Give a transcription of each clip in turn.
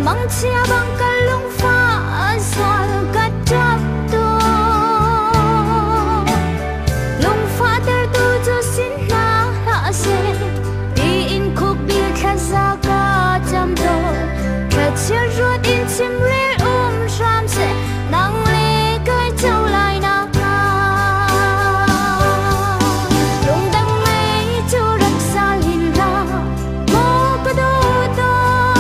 mang chia bằng cả lung pha xoan cả chấp tu lung pha ter tu cho xin na hạ se đi in khúc biệt khăn xa cả trăm đồ khát chia ruột in chim rê ram se nang lê cái châu lại na lung đăng mây châu rắc xa lin la mô có đô to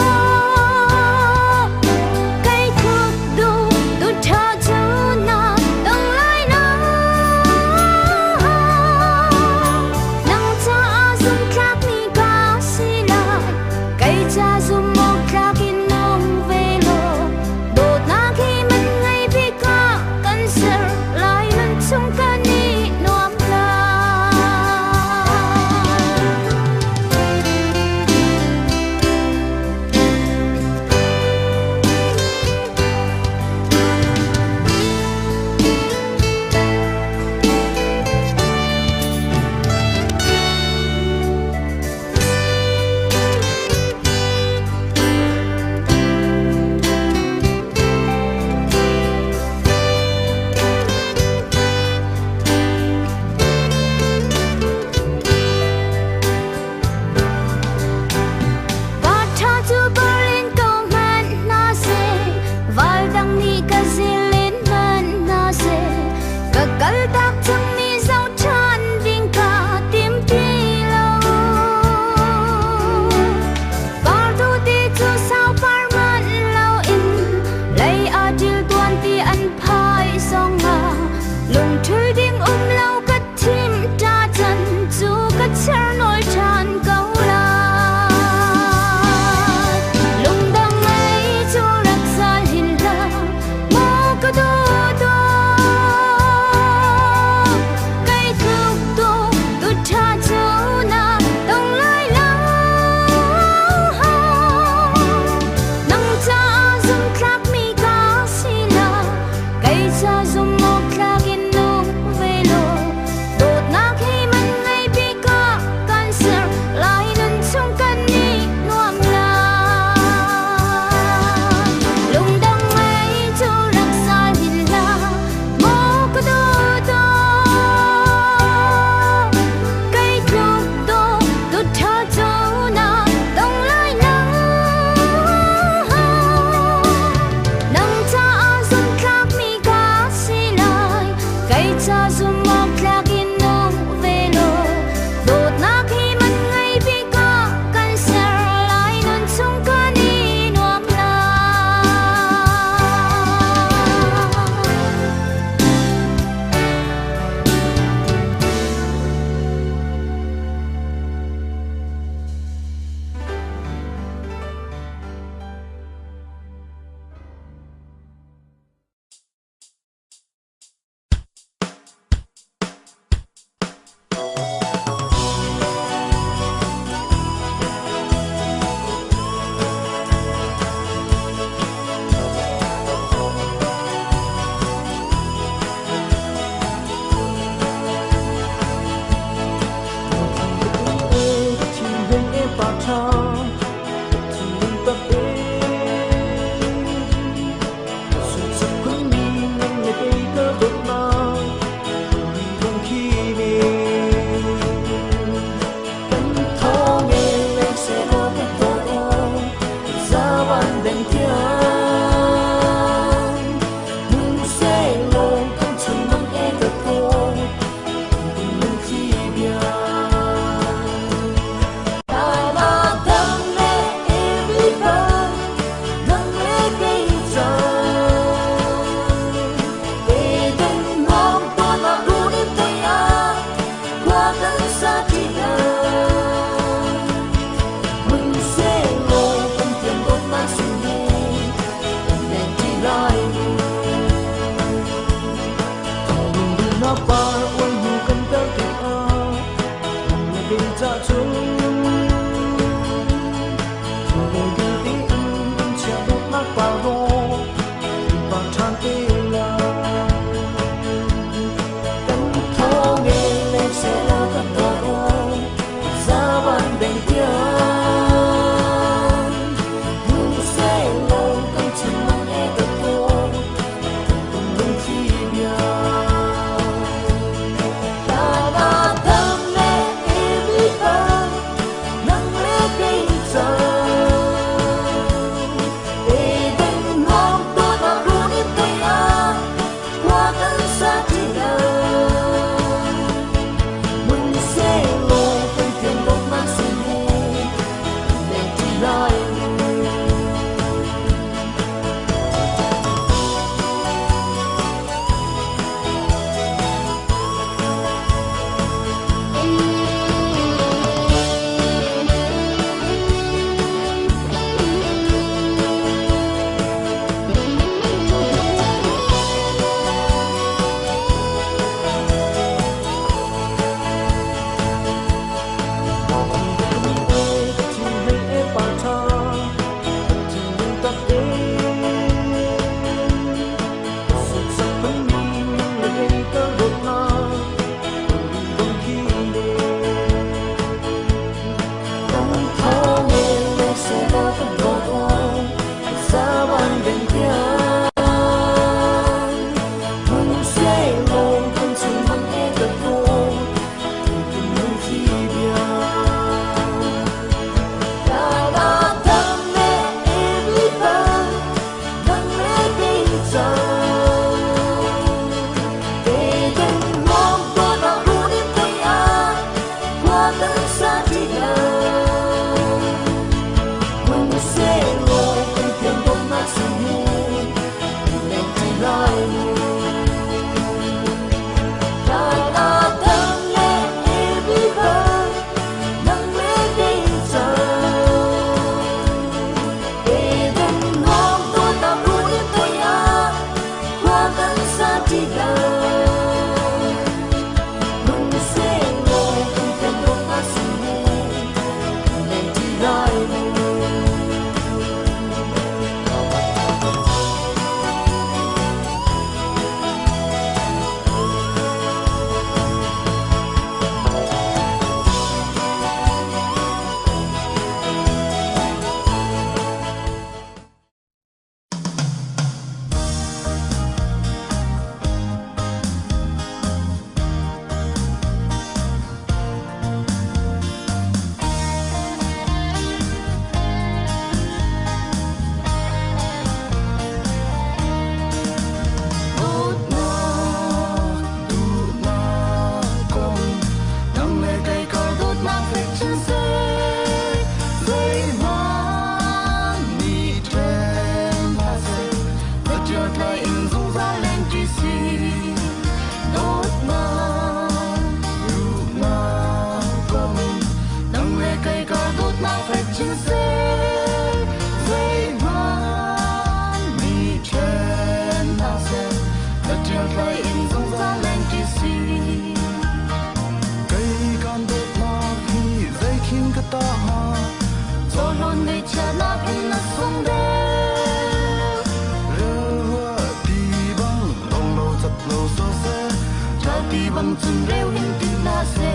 chun reu hin tin la se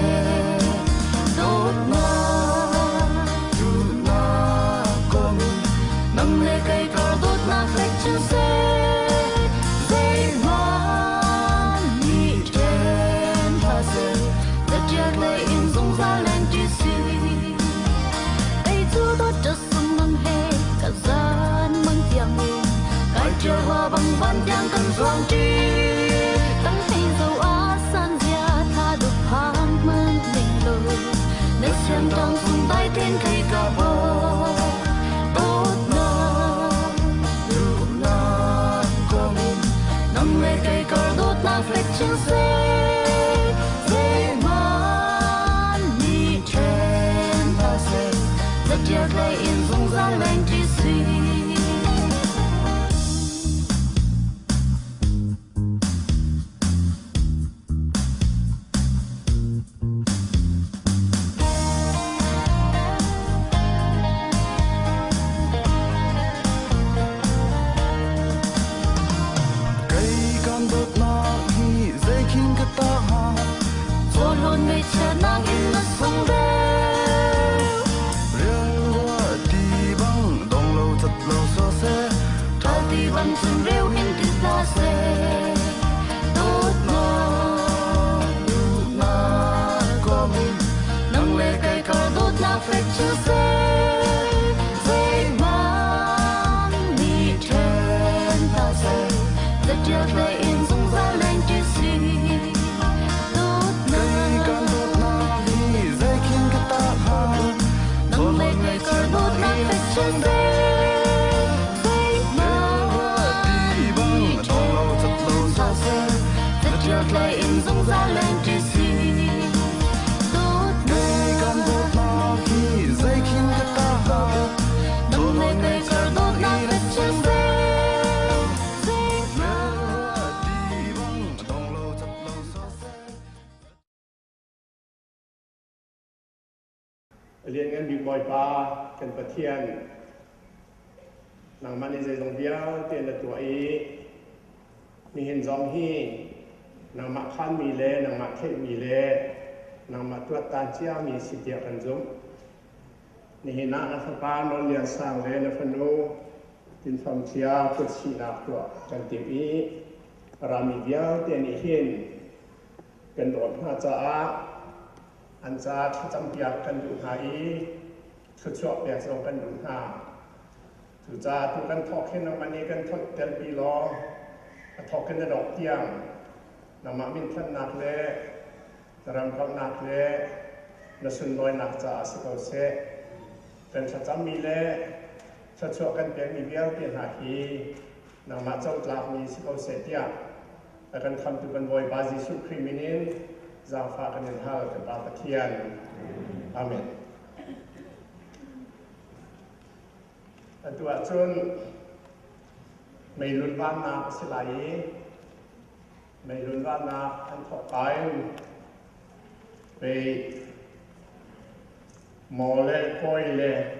dot na tu na kom nang le kai kar dot na flek chu se dei man ni ten ha se the jet lay in song za len ti si ai chu dot just sung mang he ka zan mang tiang ni kai chưa hoa bằng ban tiang kan zoang ti tang hei zo a san zia tha du phang man ning lo na siam tang sung bai ten kai ka bo dot na du na kom nam le kai kar dot na flek ching se dei man ni chen ta se the jet lay in song za len ti si liên ngân bị bồi ba cần bát thiên nàng man dây dòng bia tiền là tuổi mi hiện dòng hi nàng mặc khăn mi lệ nàng mặc khét mi lệ nàng mặc tuat tan chia mi xịt tiệtกันgiống ni hiện na là pha non liền sang lệ là phần nô tin phẩm chia phật sĩ nạp tuổi cần tìm ý rami bia tiền ni hiện cần đột hoa cha anh cha chăm biếc cần đủ hai xuất chọn biếc xong cần đủ hai thực ra tu cần thọ khen nó anh cần thọ tiền pi lo thọ khen nó đọc tiếng nằm mà mình thân nát lệ làm con nát lệ nó xuân đôi nát cha sẽ có sẽ cần chăm mi lệ xuất chọn cần biếc mi biếc tiền hạ hi nằm mà trong lạc mi sẽ có sẽ tiếng cần tham tu cần vội ba Giêsu Christ giao phá cái niềm hào của bà Thiên. Amen. Tụi chun mấy luận văn nạp sẽ lại mấy luận văn nạp anh thọ cái về mò lệ coi lệ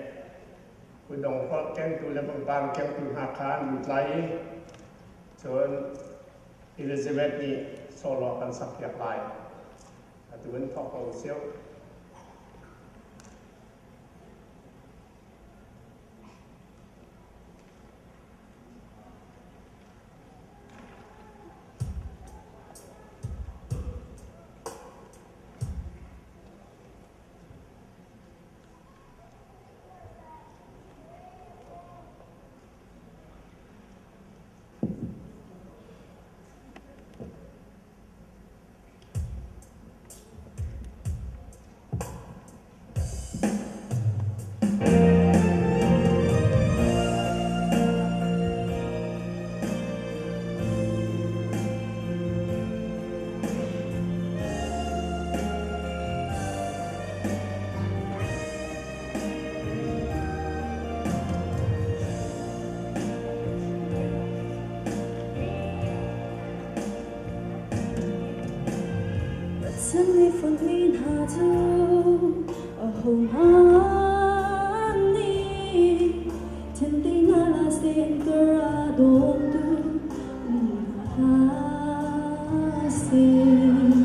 cuối đồng phật khen tu là bằng bằng khen tu hạ khán lụt lại chun Elizabeth ni solo kan sắp nhập lại tụi mình thọ cầu siêu Sân mi phun min hà du ở hồng han ni chân tin là sen kara dom tu ha sen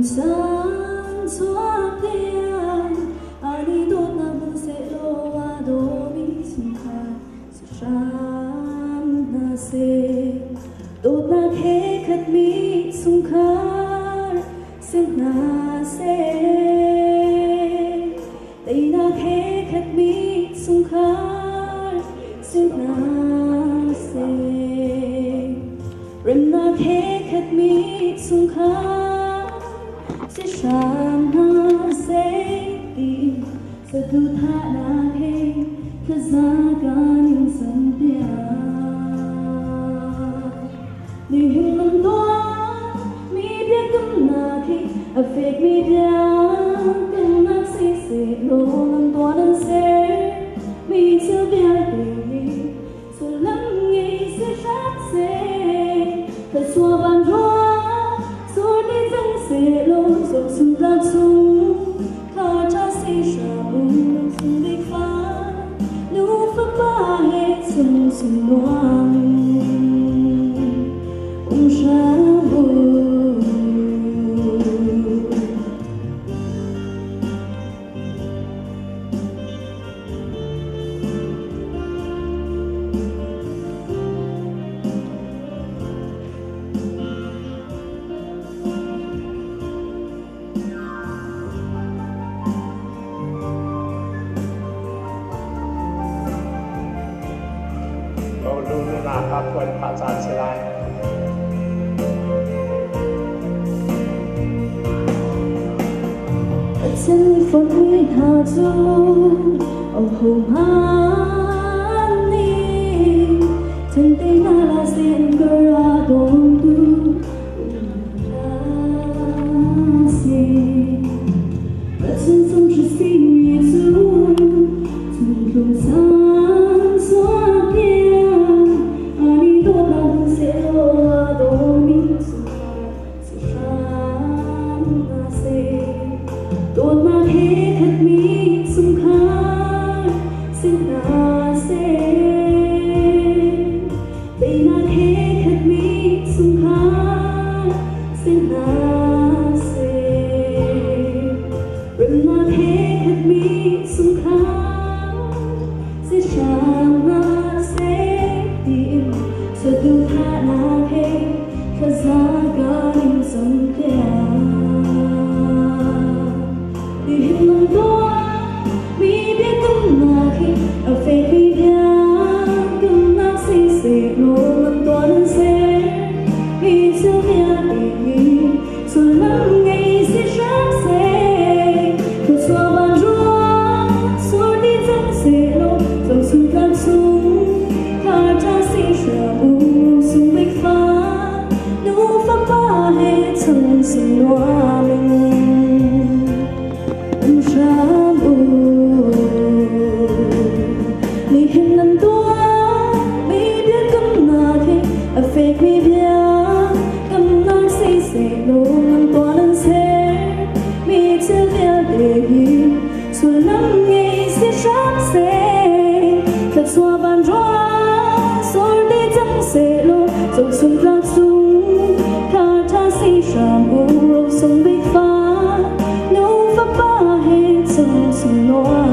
san xóa tiền ani đốt na buồn sẽ lo wa do mi sung kha san na se đốt na khe khát mi sung kha sen na se tay na khe khát mi sung kha sen na se rem na khe khát mi sung kha sẽ sáng na sẽ tìm sẽ tu tha na khe khát giá gan sân tia ni hình lòng toa mi biết cấm na khe a phết mi đa cấm na sẽ lo lòng toa đơn sẽ mi chưa biết đi số lắm ngày sẽ sát sẽ thật xua bàn roa số đi dâng sẽ lo dòng sung ra chung thà cha sẽ xa bùng sung đi phá nếu phật ba hết sung sung loang xa bùngครับควรผ่าจานเสียได้chân phật mi thà du ở hồng han ni chân tây na la sen kara don tu la si chân sông chỉ xin mi du chân không san xóa tiền ani do la se lo do mi su na se đốt na khe khát mi sung kha sen na se tay na khe khát mi sung kha sen na se rem na khe khát mi sung kha se sáng na se tìm sẽ tu tha na khe khát giá gan sân tia đi hình lòng toa mi biết cấm na khi ở phê mi đa cấm na sẽ lo lòng toa đơn sẽ mi chưa biết đi số lắm ngày sẽ sáng sẽ thật xóa bàn roa số đi dâng sẽ lo dòng sung can sung thà cha sẽ xa bùng sung bích phá nếu pháp ba hết chân sinh loa mình ni hình lần toa mi biết cấm na khe a phết mi bia cấm na sẽ lo lòng toa đơn sẽ mi chưa biết đi số lắm ngày sẽ sát sẽ thật xóa bàn roa số đi dâng sẽ lo dòng sung ra chung thà cha sẽ xa bùng sung bích phá nếu pháp ba hết chân sinh loa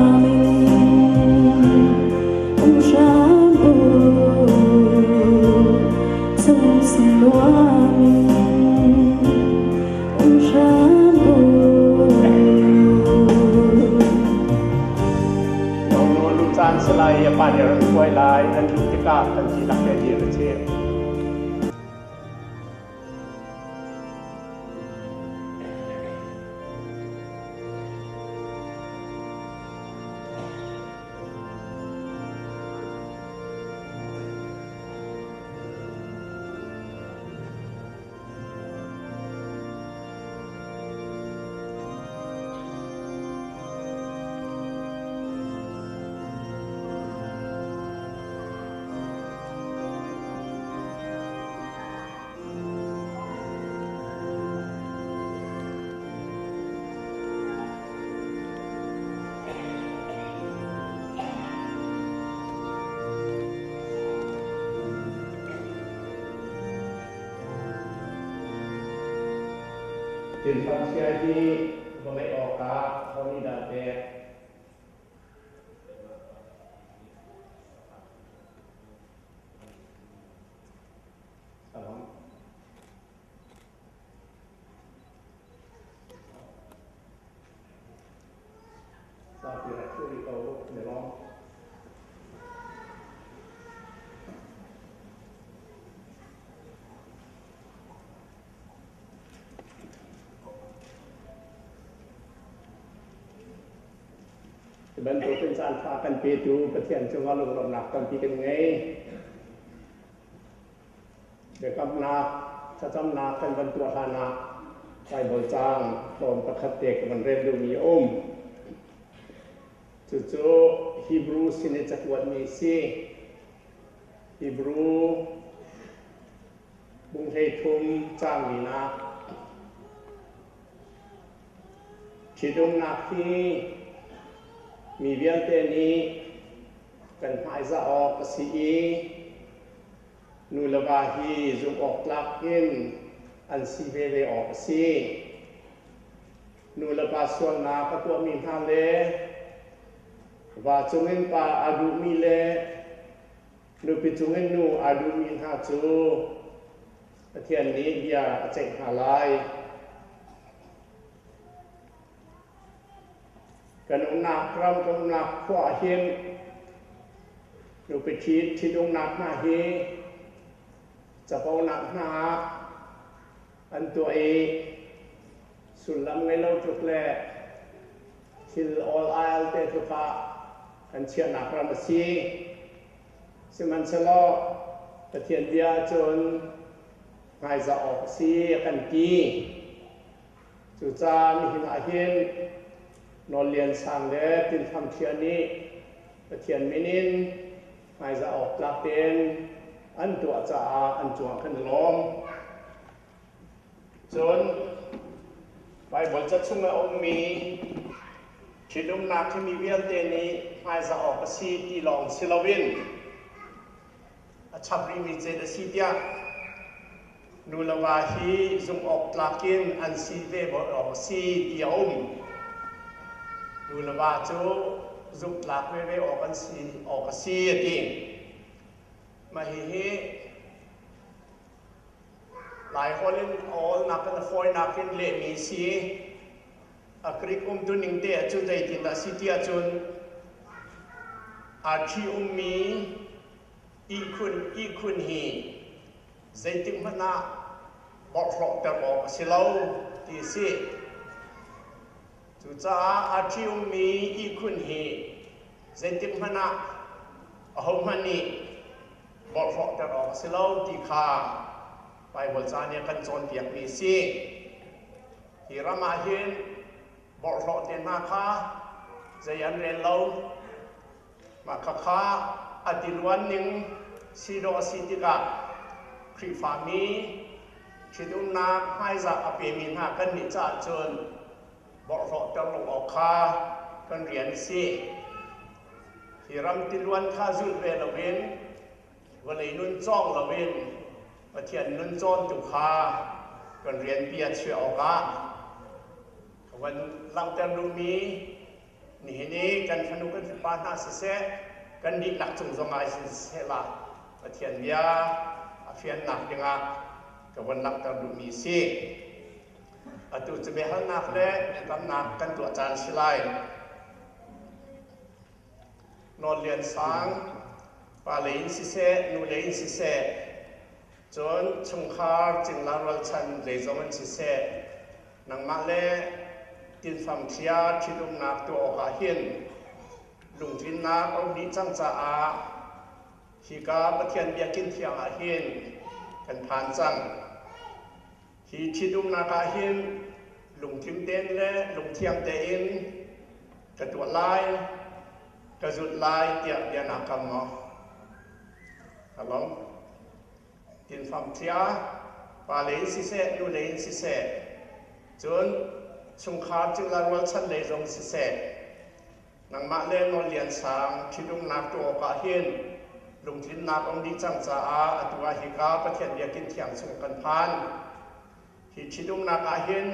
mình xa bùng chân sinh loa mình xa bùngน้องลูกจานสลายป่านเดี๋ยวเราช่วยลายอันลูกติกาอันที่รักแก่เดียร์เช่น tin phong sia hi ba mai o ka honi da te salam sa pi ra chu ri ko ne lo bên tổ tiên sản pha cần pi chúประเทศช่วงว่าลงรหนักกันปีกันไงเด็กกำนักถ้าจำนักกันบรรตัวฐานะไปบริจางตอนประคัตเด็กมันเรียนดูมีจู่ๆฮีบรูสินจักรวรรดิมีซีฮีบรูบุงเฮทุมจางมีนักคิดนักที่มีเวียนเตนี้กันหายจะออกสีนูลบาฮีจุงออกลักอินอันสีเวเวออกสีนูลบาส่วนนาก็ตัวมีทางเลว่าจงเห็นปาอาดูมีเลนูปิจงเห็นนูอาดูมีหาจูประเทศนี้อย่าเจ็บหาลายกันองนักรำกันองนักขวาเห็นดูไปคิดที่องนักหน้าเฮจะเอาหนักหน้าอันตัวเองสุดลำไงเราจุกแหล่ที่ออลไอลเตทุกะอันเชียร์หนักรำซีซึ่งมันชะลอประเทศเดียจนหายจะออกซีกันกีจุจามีหินอาเห็นนอนเรียนสั่งเด็กตินทำเทียนนี้เทียนมินินหายจะออกกลับเป็นอันตัวจะอันจวงขึ้นล้มจนไปบนจะชุ่มอมมีคิดนักที่มีเวียนเตนี้หายจะออกกระสีตีลองซิลวินชับรีมีเจดสีเดียนูลวาฮีจุงออกกลับกินอันซีเวบออกสีตีอมดูละว่าจูจุกหลักเว่ออกกันสีออกกันสีติมาฮีหลายคนเล่นออลนักกันฟอยนักกันเล่มีสีอักริกุมตุนิงเตะจุดใจตินตาสีเตียจุนอาชีมีอีคุณฮีใจติมพนาบอกหลอกแต่บอกสิเราตีสีจุจ้าอาชีวมีอีคุณฮีเจติมนาหอมฮันนี่บอกหลอกแต่ออกสิเราตีขาไปบนจานเนี่ยกันจนเปียกมีซีที่รามาเห็นบอกหลอกเต็นมาขาจะยันเรียนเรามาขาอดีตวันหนึ่งซีโดสิติกาครีฟามีคิดนักให้จะอภิมินากันนิจาจนบอกเราจะลงออกคากันเรียนสิที่รำติลวันข้าจุดเวลเวนวันนี้นุ่นจ้องละเวนประเทศนุ่นจ้องตุคากันเรียนเปียเชื่อออกาวันหลังแต่รุ่งนี้นี่กันขนุกันปานาเสกันดีหลักจุงจงไอเสละประเทศเบียอาเฟียนหนักยังอ่ะกับวันหลังแต่รุ่งนี้สิอตุจะเบหันนักเล่กำนักกันตัวจานสิไลนอนเรียนสังปาเลนสิเซนูเลนสิเซจนชงคาร์จึงลารัลชันเลยจมันสิเซนังมาเล่ตินฟังเทียชิดุมนักตัวออกเห็นลุงทินนักเอาดิจังจ้าฮิกาประเทียนเบียกินเทียงเห็นกันผ่านจังที่ชิดุมนาคาหินลุงทิมเต้นและลุงเทียมเต้นกระตัวลายกระจุดลายเตียบเดียนักกำเนาะครับผมทินฟังเทียปาเลนสิเซนูเลนสิเซจนชงคาจึงลาวัลชันเลยจงสิเซนังมาเล่นนอนเรียนสางชิดุมนักตัวกาหินลุงทินนักองดีจังจ้าตัวฮิกาประเทศเบียกินเทียงส่งกันพานที่ชิดุมนักอาหิน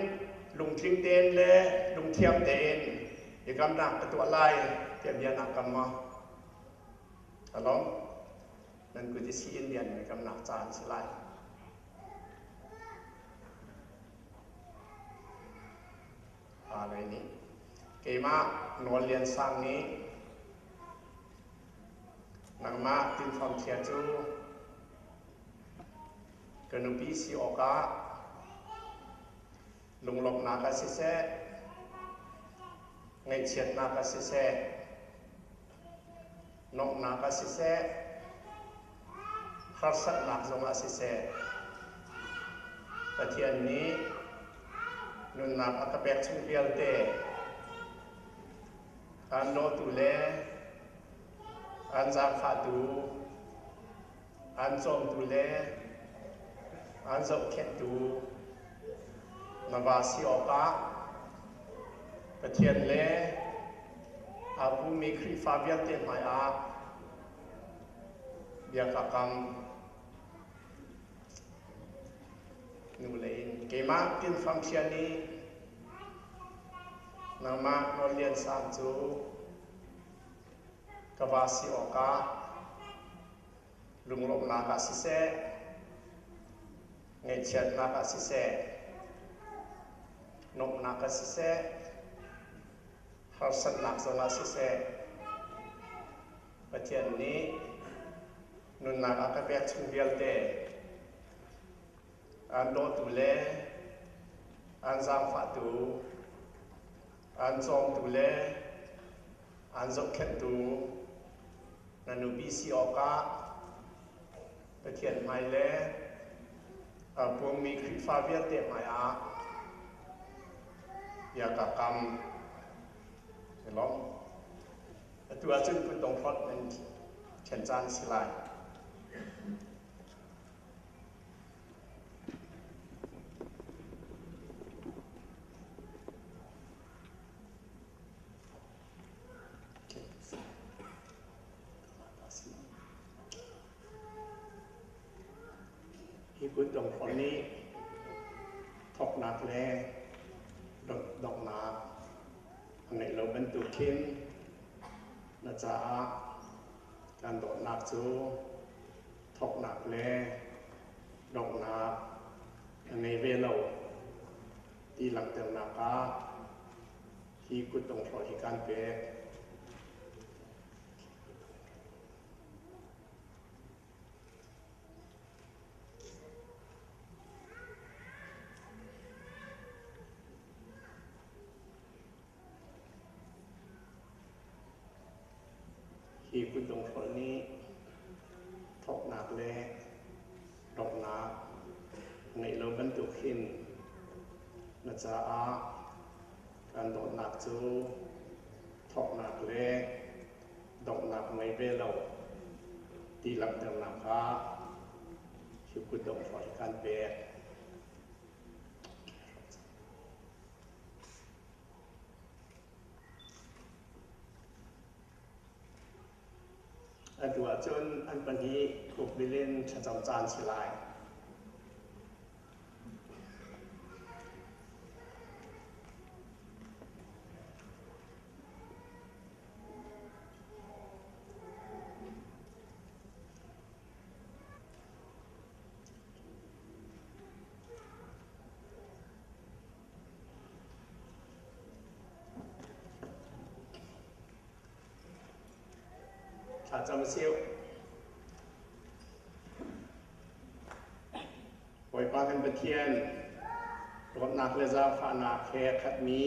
ลุงทิ้งเต้นเลยลุงเทียมเต้นอย่ากำหนักตัวไล่เทียมยันหนักกำมาฮัลโหลนั่นกูจะชี้อินเดียนอย่ากำหนักจานสไลอะไรนี้เกี่ยมานวลเรียนสร้างนี้นังมาตินฟอมเทียจูกันนุปีซีโอกาลุงลบนาคาสิเซไงเชียดนาคาสิเซนกนาคาสิเซฮาร์สัตนาจงอาสิเซประเทศนี้นุนนักอัตเป็ดชุมเปียลเตอันโนตุเลอันจางฟาดูอันจงตุเลอันจงเข็ดดูนวาสิโอกาประเทศเลอาบุมีคริฟาเบียเตมายาเบียกกรรมนูเลนเกมากินฟังเชียนีนามาโนเลียนสามจูกวาสิโอกาลุงลบนาคาสิเซเงยเชียดนาคาสิเซนกนาคาสิเซฮาร์สันนักสนาสิเซประเทศนี้นุนนักอักเบกชุมเบียลเตอันโดตุเลอันจางฟาตูอันจงตุเลอันจกเข็นตูนันุบีซีโอกาประเทศไมเลพวกมีคริฟาเวียเตมายายากกรรมเห็นหรอตัวจุดคุณตรงพอดนั้นเช่นจานสิไลที่คุณตรงพอดนี้ทอกหนักแลดอกนาอันไหนเราเป็นตุกินนะจ๊ะการดอกนักจูทอกหนักแลดอกนาอันในเวลาที่หลังเติมนากาที่กุตงพอที่การเปะที่คุณตรงคนนี้ทอกหนักแลดอกนักในเราบรรทุกขึ้นนะจ๊ะการดอกหนักจูทอกหนักแลดอกหนักในเวลาที่หลังเติมนากาที่คุณตรงพอที่การเปะอันตัวจนอันปันนี้ถูกไปเล่นชะจำจานสิลายจำเสียวปล่อยปลากันไปเทียนรถนักเลเซอร์ฟ้านาแคขัดมี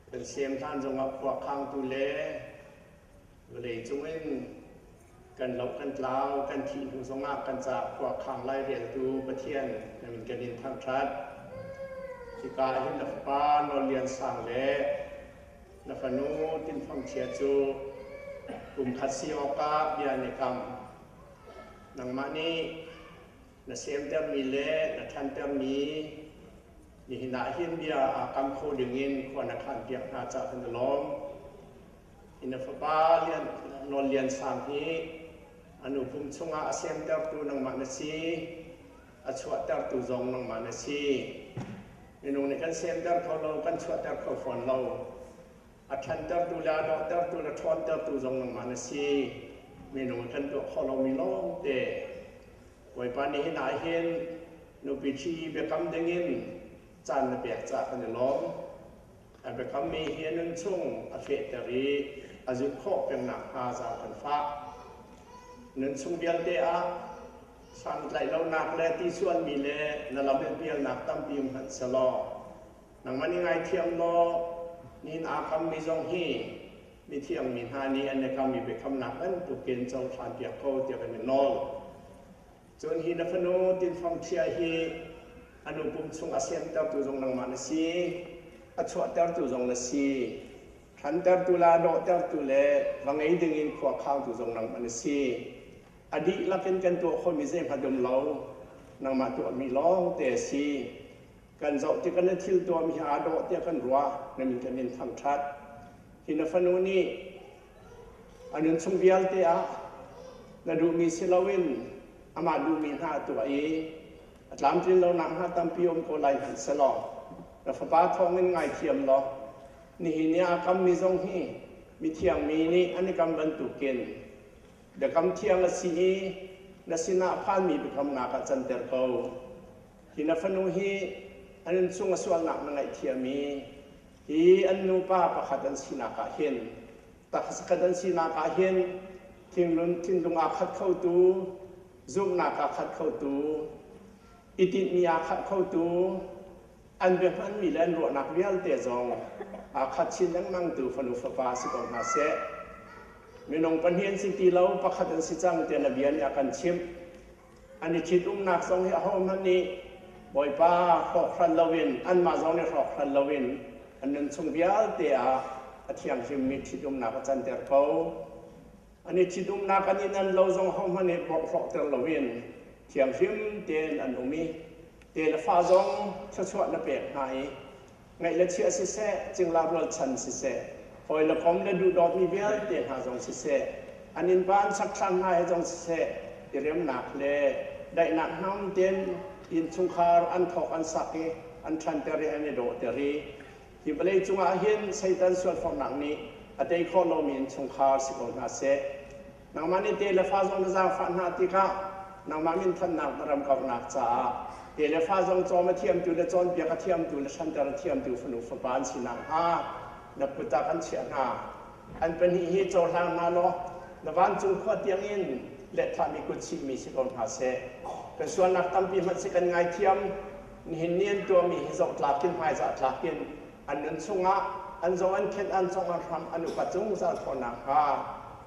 เป็นเสียมท่านจงเอาพวกข้างตุเล่เลยจงเอ็นกันลบกันเล่ากันทีหูสงักกันจากพวกข้างไล่เรียนตูไปเทียนนั่นเป็นกันดินทางทัดที่กายเห็นนักป้านอนเรียนสั่งเล่นักนูตินฟังเชียจูกลุ่มคัดซีโอกาเบียนิกรรมนังมานีนักเสียมเติมมีเล่นักทันเติมมีนี่หินาหินเบียกรรมโคดึงอินควรนักขันเปียกนาจากพันธุ์ล้อมอินฟบ้าเรียนนอนเรียนสามนี้อนุภูมิชงอาเซียนเติมตูนังมาเนซีอชวดเติมตูจงนังมาเนซีใน มีนุ่งในกันเซนเตอร์เขาเรากันชวดเตอร์เขาฝนเราอัฐันเตอร์ตุลาดอกเตอร์ตุลาทอนเตอร์ตุจงนังมันสีมีนุ่งกันตัวเขาเรามีล้อมเตะไว้ปานนี้นายเห็นนุปิชีเบกำดึงินจานเปียกจากกันล้อมเบกำมีเห็นนึ่งช่วงอเฟตรีอาจุโคเป็นหนักหาจากกันฟ้านึ่งช่วงเบียนเตะสันไหลเราหนักและที่ส่วนมีเล่นั่นเราเป็นเพียงหนักตั้มปีมหันสลอนังมันยังไงเทียมโลนี่อาคำมีทรงฮีมีเทียงมีฮานี้อันนี้คำมีเป็นคำหนักนั้นตุกเกณฑ์เจ้าทานเปียกเขาเตียกันเป็นนองจนฮีนัฟโนตินฟังเชียฮีอนุปุ่มทรงอาเซียนเต้าตุจงนังมันสีอัชวะเต้าตุจงนสีขันเต้าตุลาโดเต้าตุเล่วังไอดึงอินขวาข้าวตุจงนังมันสีอดีตเราเป็นกันตัวคนมีเส้นพัดดมเรานางมาตัวมีล้องเตะสีกันเจาะที่กันทิลตัวมีอาโดเตียกันรัวนั่นมีกันเป็นทำชัดที่นฟนูนี่อันนั้นชมเบียลเตะนาดูมีศิลวินอามาดูมีหน้าตัวเอหลังที่เรานำหาตามพิยมโกไลหันสลอแล้วฟ้าทองมันง่ายเทียมหรอนี่เนี่ยคำมีทรงฮีมีเทียงมีนี่อันนี้คำบรรทุกเกณฑ์เดี๋ยวคำเที่ยงละสีนัสินาพันมีเป็นคำนักจันเตอร์เขาที่นัฟนูฮีอันนั้นช่วงส่วนหนักนั่งไอเทียมีฮีอันนูป้าประคัดันสินากาเห็นแต่ขัดขันสินากาเห็นทิ้งลงอาคัดเข้าตูซุกนากาคัดเข้าตูอิติมีอาคัดเข้าตูอันเป็นพันมีแลนรัวนักเรียลเตจงอาคัดชินนั่งตูฟนุฟฟ้าสิกองนาเซมีน้องปัญญาสิตีเราประคันสิจังเตียนเบียนอยากกันชิมอันนี้ชิดนักสองเฮามันนี่บ่อยป้าขอครันลวินอันมาสองเนี่ยขอครันลวินอันนั้นสงเบียเตียอธิยังชิมมีชิดนักจันเตอร์เขาอันนี้ชิดนักอันนี้นั่นเราสองเฮามันนี่บอกขอเตอร์ลวินเทียงชิมเตียนอันอุมีเตียนฟ้าสองชดนับเปียกหายไงเลือดเชื่อสิเสจึงลาบรชันสิเสพอยละคมละดูดอกมีเบี้ยเตียนหาจงสิเสอันนี้บ้านสักครั้งให้จงสิเสเรียมหนักเลยได้หนักน้ำเตียนอินชุงคาร์อันทอกอันสักอันชันเตอรีอันนี้โดเตอรีที่ไปเลยจุงอาหินใส่ตันส่วนของหนังนี้อันเดียข้อโลมินชุงคาร์สิบองนาเสนังมันนี่เตลฟ้าจงจะฟันหาติกะนังมันมินทันหนักนรำกับหนักจ้าเตลฟ้าจงจอมเทียมตุลจอนเปียกเทียมตุลชันเตอร์เทียมตุฟนุฟบานสินังฮานับพุทธกันเชียนาอันเป็นฮิโจทางมาโลนวันจุงขวดยังอินเล็ดทามีกุศิมีสิกองหาเสเป็นส่วนนักตั้มปีมันสิกันไงเทียมหินเนียนตัวมีหิจกหลักกินหายจากหลักกินอันนั้นสุงะอันจงอันเข็นอันจงอันทำอันอุปจุงจากคนนักฮา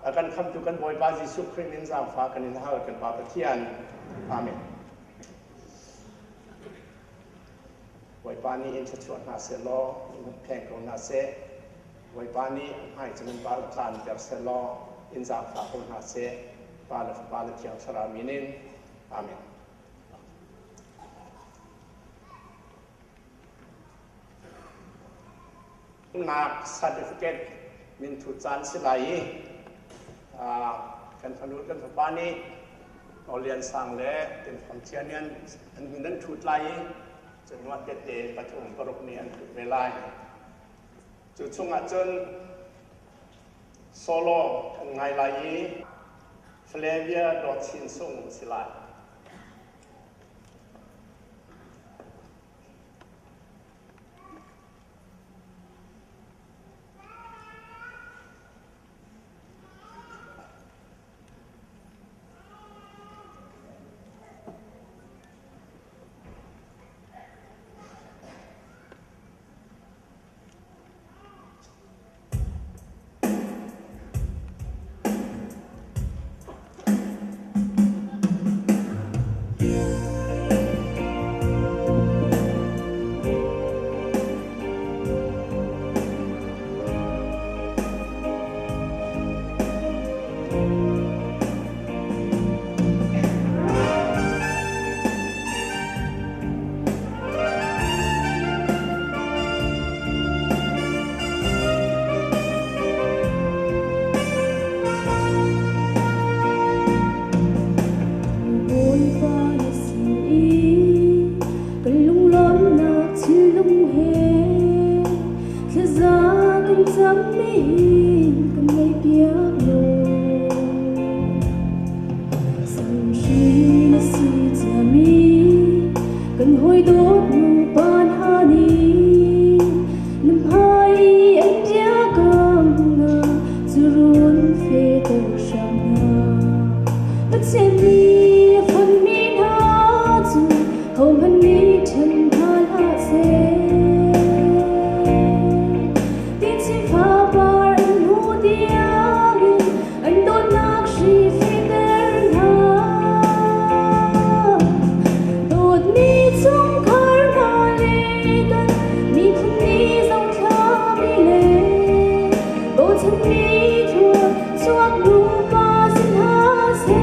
อาการคำตุกันบ่อยบาจิสุขรินินจามฟ้ากันนินหากันปาปะเทียนอาเมนบ่อยปานี้อินชวนหาเสลอแข่งของนาเสไว้ปานี้ให้จะเป็นบาลทานจากเซลออินซาฟาคนหาเซบาลเทียงสรามินินอาเมนนักซาร์ติฟิเคตมินทุจานสิไลกันพนุษกันพปานี้เราเรียนสั่งและเป็นความเชี่ยวเนียนอันนั้นทุจไลจนว่าเตะปฐมปรกเนียนเวลาจุดช่วงอาจารย์โซโล่ไงไลเฟลเวียดอชินซุงสิลาHãy subscribe cho kênh Ghiền Mì Gõ để không bỏ lỡ những video hấp dẫn tuấn phi từ sông bất xem đi phần mi na dù hồng hân mi chân tha la se tin xin pha bar anh hu diang anh đốt nát si phi ter na đốt mi chung khar ma le gan mi khun mi dòng kha mi le bộ chân mi chua chuak lu ba xin ha se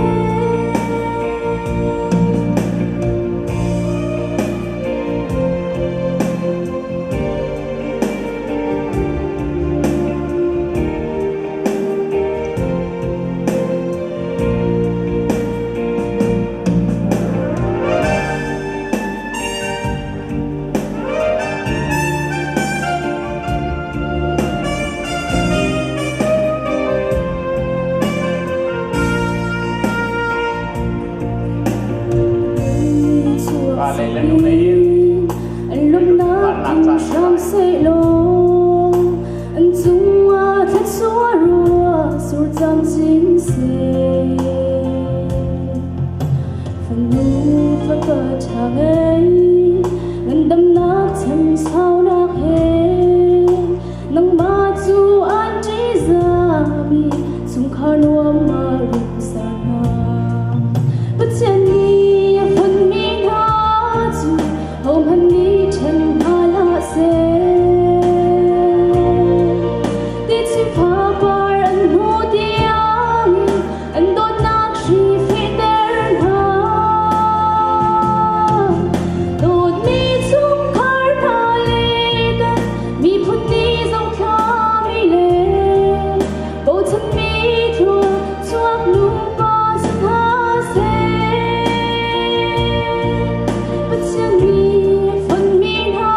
anh lúc nát anh trong say lo anh dung hoa thật xóa rùa sur trăm chín xe phần nu phát bờ trà ấy anh đâm nát chân sao nát hết nắng ba chu anh chỉ ra mi sung khăn hoa mà rụng xa bất chân đi phần mi na chu hồng hân mi chân tha la se tin xin pha bar anh hu diang anh đốt nát si phi ter na đốt mi chung khar na le gan mi phun ni dòng kha mi le bộ chân mi chua chuak lu ba xin ha se bất chân mi phần mi na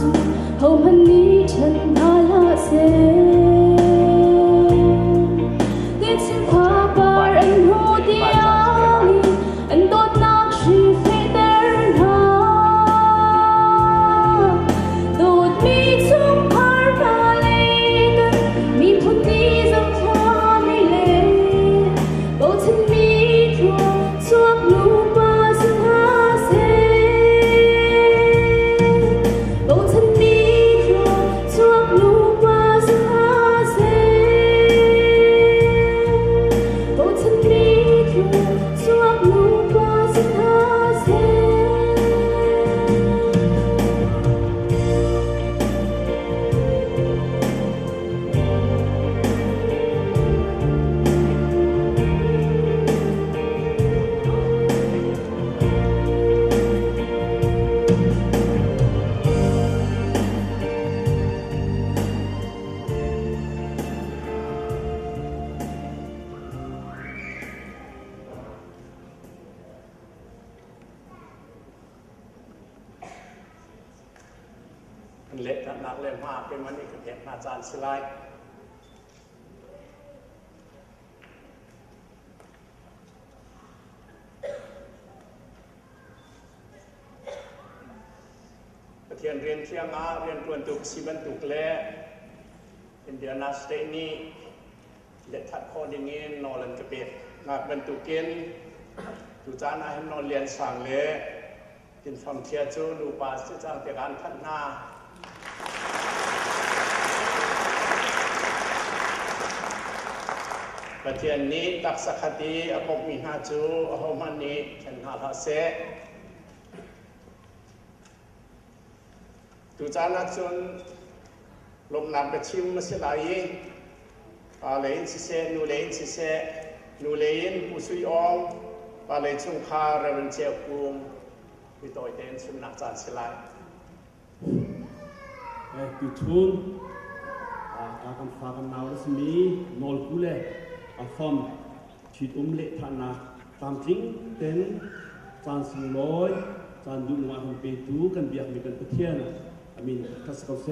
chu hồng hân mi chân tha la se tin xin pha bar anh hu diang anh đốt nát si phi ter na đốt mi chung khar na le gan mi phun ni dòng kha mi le bộ chân mi chua chuak lu ba xin ha se bộ chân mi chua chuak lu ba xin ha se bộ chân mi chua chuak lu ba xin ha se anh lệ thật nặng lên hoa cái món này thực hiện là dàn slide thiền riêng thiêng á riêng tuần tục si ban tục lệ Indiana State ni lệ thật khó đi nghe nọ lần cái biệt ngạc ban tục kiên tu cha na hem nọ liền sang lệ tin phong thiệt cho lu ba sẽ trang tiệc ăn thật naประเทศนี้ตักสักคดีอภพมีหาจูอภพมันนี้ฉันหาทาเสตุจานักจนลมนับประชิมมาเสียหลายปาเลนสิเสนูเลนสิเสนูเลนผู้สุยองปาเลนชุงคาเรวันเจียกุมวิโตยเดนชุมนักจานเสียหลายกุทุนอาการฟ้ากันหนาวสมีนอลกุเลอาฟอมชีดเละทานาตามจริงเป็นจานสิงลอยจานดุมาทำเป็นตูกันเบียกมีกันเทียนอามินทัศกเส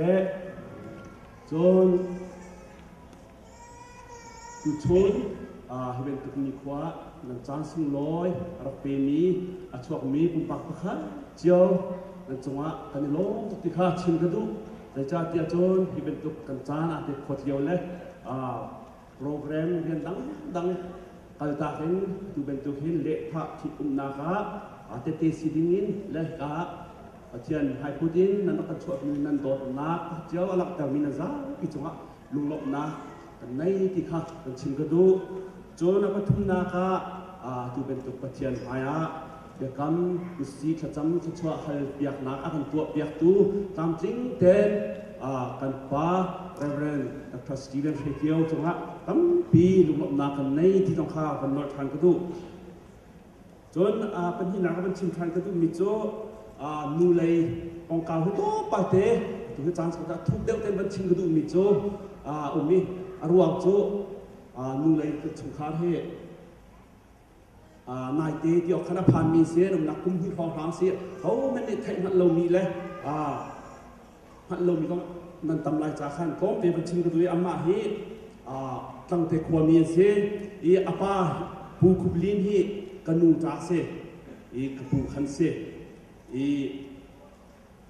จนกุทุนให้เป็นตุกนิควานังจานสิงลอยรับเป็นมีอาชวกมีปุ่มปักประคันเจียวนังจังหวะกันนี่ล้มตุติขาชินกระดูแต่จ่าเตียจนให้เป็นตุกกันจานอาจจะขดเดียวเลย โปรแกรมเรียนดังกัลตาเห็นดูเป็นตัวเห็นเละพระที่นาคาอาเตเตสิดิงินและกาอาจารย์ให้พูดินนั่นก็ช่วยมีนันโดดนักเจ้าหลักแต่มีนันซาอีจังหวะลุงลบนะในที่ข้าเป็นชิงกระดูโจนักทุนนาคาดูเป็นตัวอาจารย์พายาเดี๋ยวกันกุศลจะจำจะช่วยให้เปียกนักอันตัวเปียกตูตามจริงเด่นกันป้าเรเวนดรสตีเวนเฟคิโอจังหวะตั้งปีลุงลบนากันในที่ต้องข้าเป็นนอร์ทันกระดูจนเป็นที่นักเป็นชิมทันกระดูมิโจนูเลยองค์การหุ่นโตปะเตะตัวที่จานสุดท้ายทุกเดือนเป็นชิมกระดูมิโจมีรวมโจนูเลยคือสงครามเฮนายเตะที่ออกคณะพันมีเสียนนักกุมที่ฟองฟางเสียเขาไม่ได้แข่งมันเรามีเลยมันเรามีก็มันทำลายจากขันก็เป็นชิมกระดูอามาเฮตั้งแต่ความมีเสียอาป้าผู้คุบลินเฮกันนูจ่าเสียกระปุกขันเสีย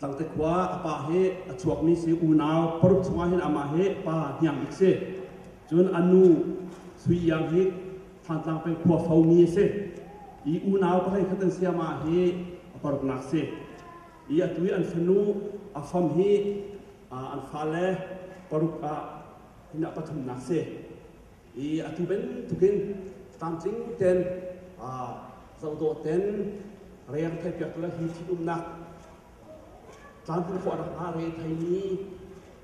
ตั้งแต่ขวาป้าเฮชวกมีเสียอูนาวปรุษมาเห็นอามาเฮป้าเฮียงอีกเสียจนอนุสุยยังเฮทางต่างเป็นขวบเฝ้ามีเสียอูนาวไปให้ขันเสียมาเฮปรุษนักเสียตุยอันฟนูอาฟัมเฮอันฟาเลปรุษหินาปฐุมนักเสียตุเป็นทุกินตามจริงเต็นสาวโดเต็นเรียงไทยเปียกและหิที่นักจานผู้ขวดอาเรไทยนี้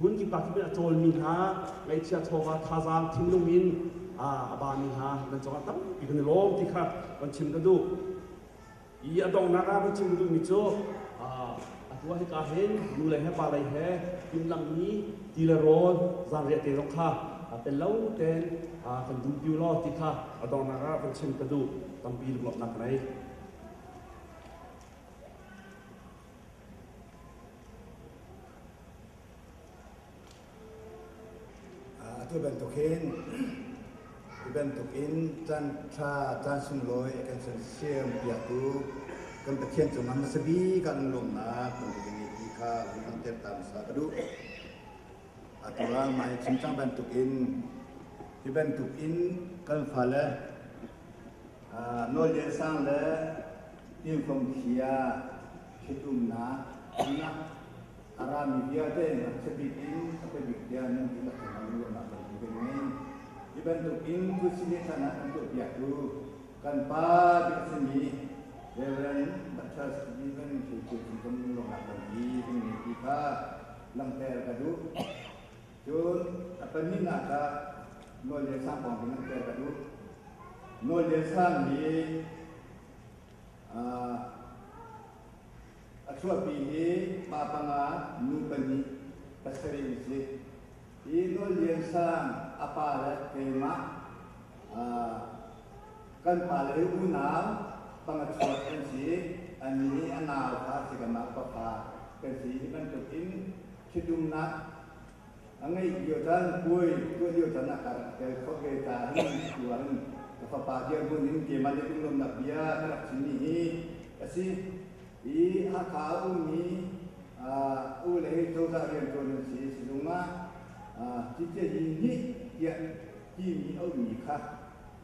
หุ่นกิปากที่เป็นโจลมีฮะไงเชียร์โชว์ว่าทาซานทิ้งลงมินบามีฮะเป็นจังหวะตั้งอีกในโลกที่ข้าวันชิมกันดูดองนักวันชิมกันดูมิโจตัวให้การเห็นดูเลยให้ปลาอะไรแห่กินลังนี้ทีละโรนจานเรียกเตะลงข้าเป็นเล้าเต็นกันดูบิวล้อที่ข้าดองนักวันชิมกันดูตั้งปีหลบนักไหนตัวเป็นตัวเข็นตัวเป็นตัวอินจันทราจันสุนลอยกันเสียมเปียกูกันตะเคียนจงมันสบีกันลงนาคนที่มีที่ข้ามันเต็มตามสากระดูตัวหมายถึงจังเป็นตัวอินที่เป็นตัวอินกันฟ้าเลยโนเยสังเลยยิ่งคงเขียคิดอุ้มนานะอารามีเดียเด่นสบีอินสบีเดียนั่นที่เราทำอยู่นะเป็นไงที่เป็นตัวอินกุศลชนะกันตัวเปียกดูกันป้าบิสมีเรื่องบัตรสบีกันที่จุดที่ต้องลงหลักแบบนี้เป็นไงที่ข้าลังเตะกระดูจนapa ni nak tak nol yang sama dengan kita tu nol yang sama ni asal pilih bapanga nupani pasari mesti ini nol yang sama apa lah tema kan paling unau pengasuhan pensi ini anak pasti kan apa pensi kan tukin cidumna angai yodan boy ko yodan akar ke ko ke ta ni tuan ka pa dia pun ni ke male dum nak biar nak sini hi asi I akha umi ule to da rian to ni si silunga ji je ni ya ji mi au mi kha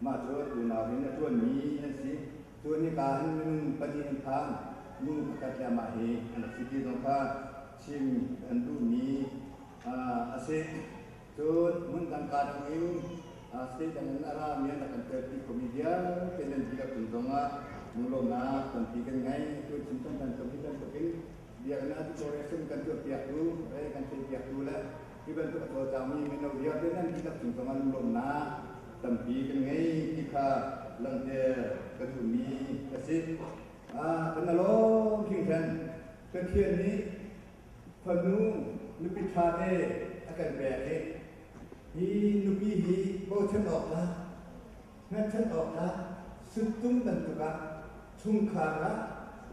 ma to tu na ni to ni si to ni ka han pa ni han nu ka ta ma hi an si ti dong ka chim an du mi asyik tu mengangkat ini asyik dengan arah yang akan terjadi komedian dengan juga tuntungan mulona pentingkan ngai tu cinta dan kemudian penting dia kena tu koresen kan tu pihak tu kan pihak tu lah dibantu atau kami menau dia dengan kita tuntungan mulona pentingkan ngai kita langge kedumi asyik kenalong kingkan kekian ni penuh nupi thade akan beke hi nupi hi bo chen ok la ngan chen ok la sutum bentuka chungkhara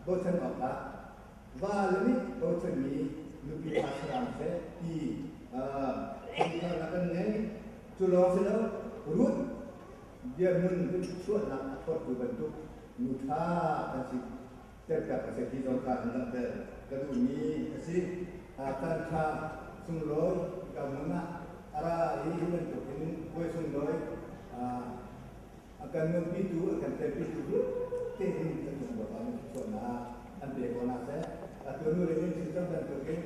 bo chen ok la valani bo chen mi nupi thasram se hi chungkhara kan nei chulo se lo rut dia mun chuat la thot tu bentuk nutha kan si terkap se ki dong ka nak te kadu mi si akan ka sumloi kamuna ara ini human to in question doi akan mempitu akan terpitu tin in to so na ante bona se atau nu ini sistem dan token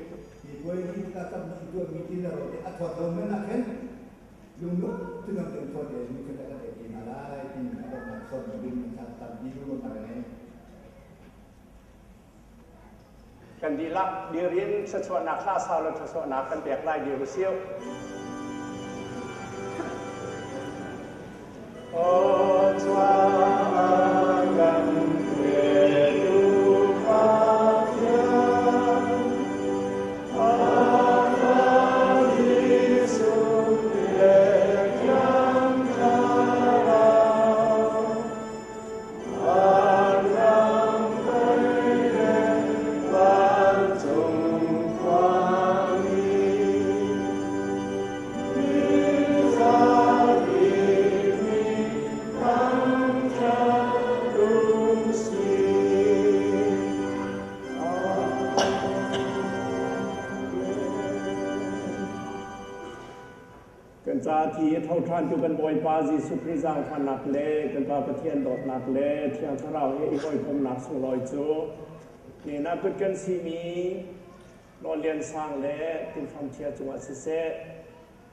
di koi ini kita tak itu meeting ro atau do mena ken lunglu tu nak tempat dia ni kita ada di mana ini ada maksud lebih mencatat di dulu mana kan dilak dirin sesuatu nak kelas kalau sesuatu nak kan pihak lain di Rusia. Oh Tuhanที่เท่าทานจุกันบอยปาจีสุพริจางพันนักเล่กันปาประเทียนดอดนักเล่เที่ยงทเราให้อีกอยคมนักสุลอยจูนี่นักกุศลสีมีนอนเรียนสร้างเล่ตินฟอมเชียจังหวัดเสะ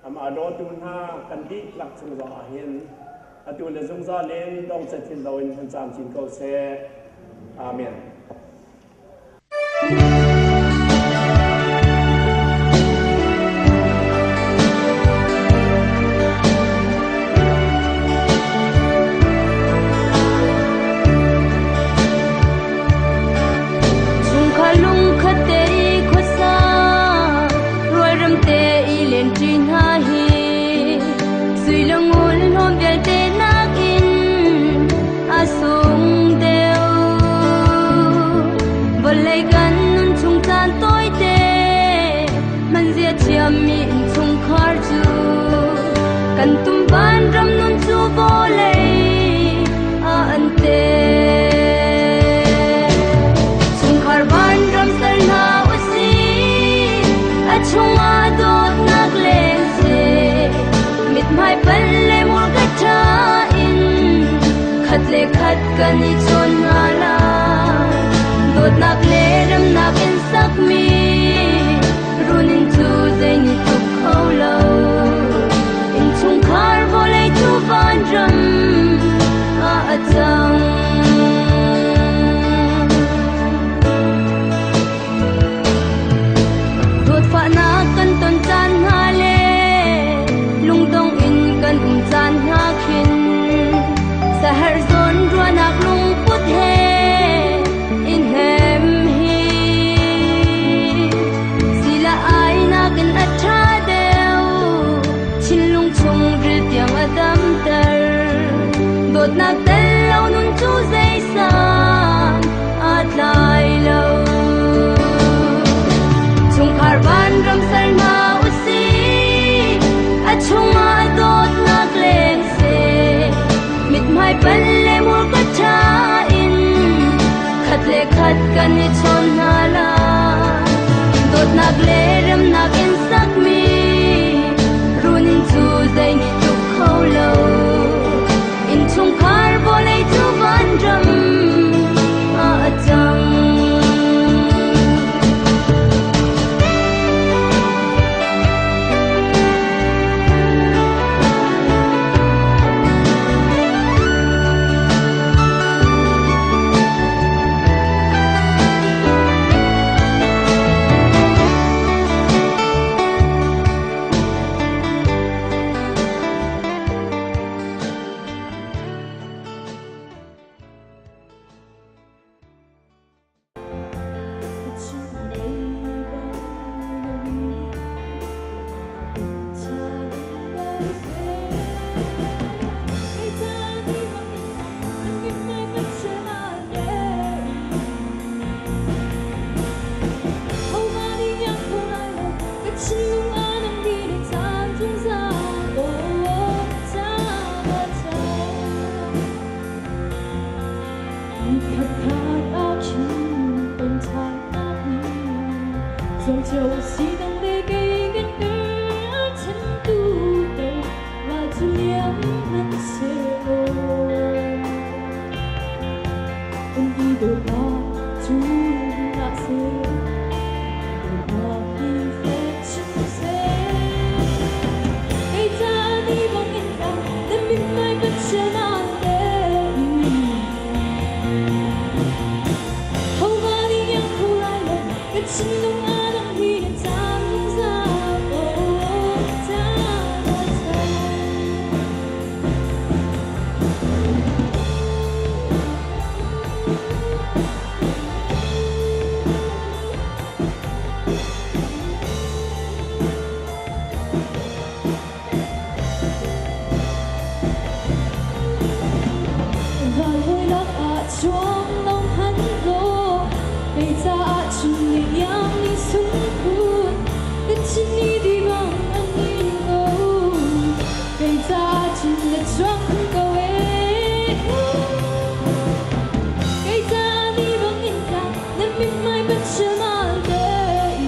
อามาดอตุนห้ากันดิหลักจังหวะเห็นอาตุนเลจงซาเลนดองเจตินดอยพันจามจินเกาเสอาเมนกันชนหาลาโดดนักเล่รำนักอินสักมีรุนินทูใจนิทุกเขาเล่าอินชุงคาร์โบเลยทูบานรำอาจังโดดฝานักกันต้นจานหาเล่ลุงต้องอินกันจานหาขินสะเฮรซอนรัวนักลุงพุทธเฮอินเฮมฮีศิลาไอนักอัตราเดวชินลุงชงริดยังอดัมเตอร์โดดนักเตลเลานุนจูใจสามอาดลายเลาชงคาร์บานรำสรมาอุซีอาชงมาโดดนักเลงเซมิดไม่เป็นเลมูลก็ชาอินขัดเลขัดกันในชนหาลาโดดนักเลรำนักอินสักมีรุนินจูใจนิทุกเขาเล่าอินชงคาร์โบเลยจูบันรำอาจัง trong lòng hắn lộ gây ra chung để yang ni sung cuốn đất chân đi đi bằng anh nhìn ngầu gây ra chung để choáng cầu ấy gây ra đi bằng nhìn ra nên mình mai bất chợt mà đây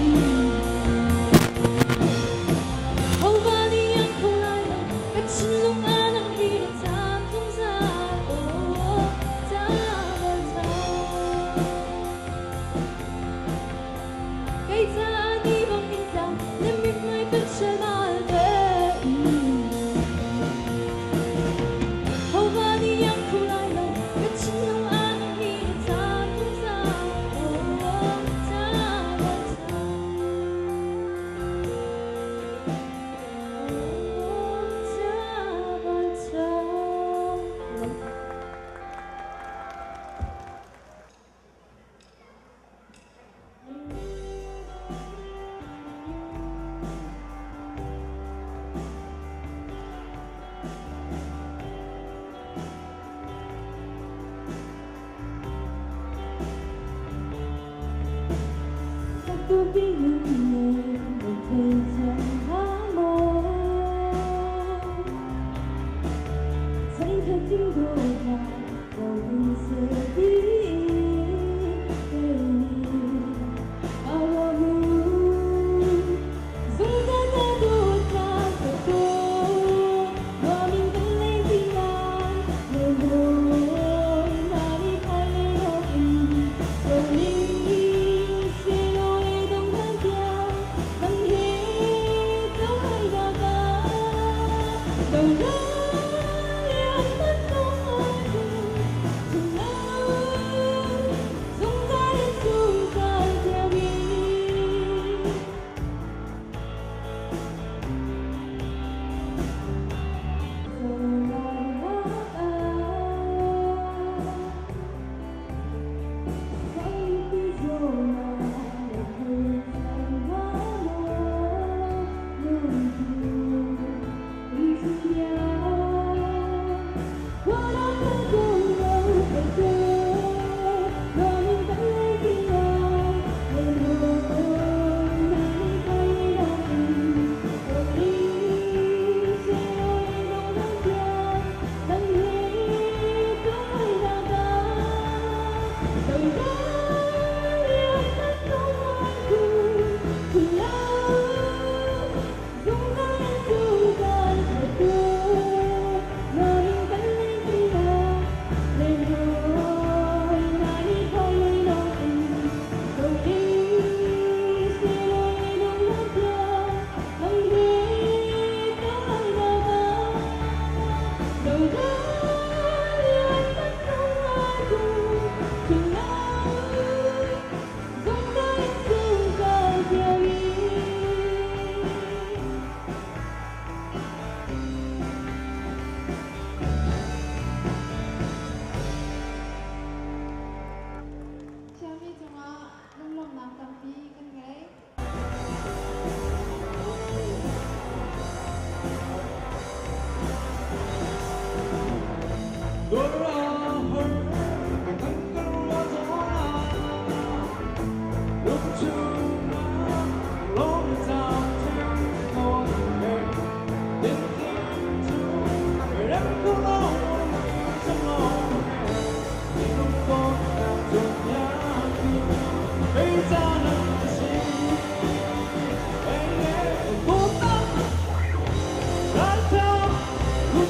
hầu và đi anh không lại lòng đất chân lúc anh đang đi để ta không ra gây ra đi bằng hình dạng nên mình mai bất chợt mà đây hầu và đi anh không lại lòng đất chân lúc anh đang đi để ta không ra tôi biết những người một thời gian há mơ thấy thật tiếng đôi ta vào mình sẽ đi dùng ta ta đôi ta thật tốt và mình vẫn lên tình ai lời hôn là đi phải lên học rồi mình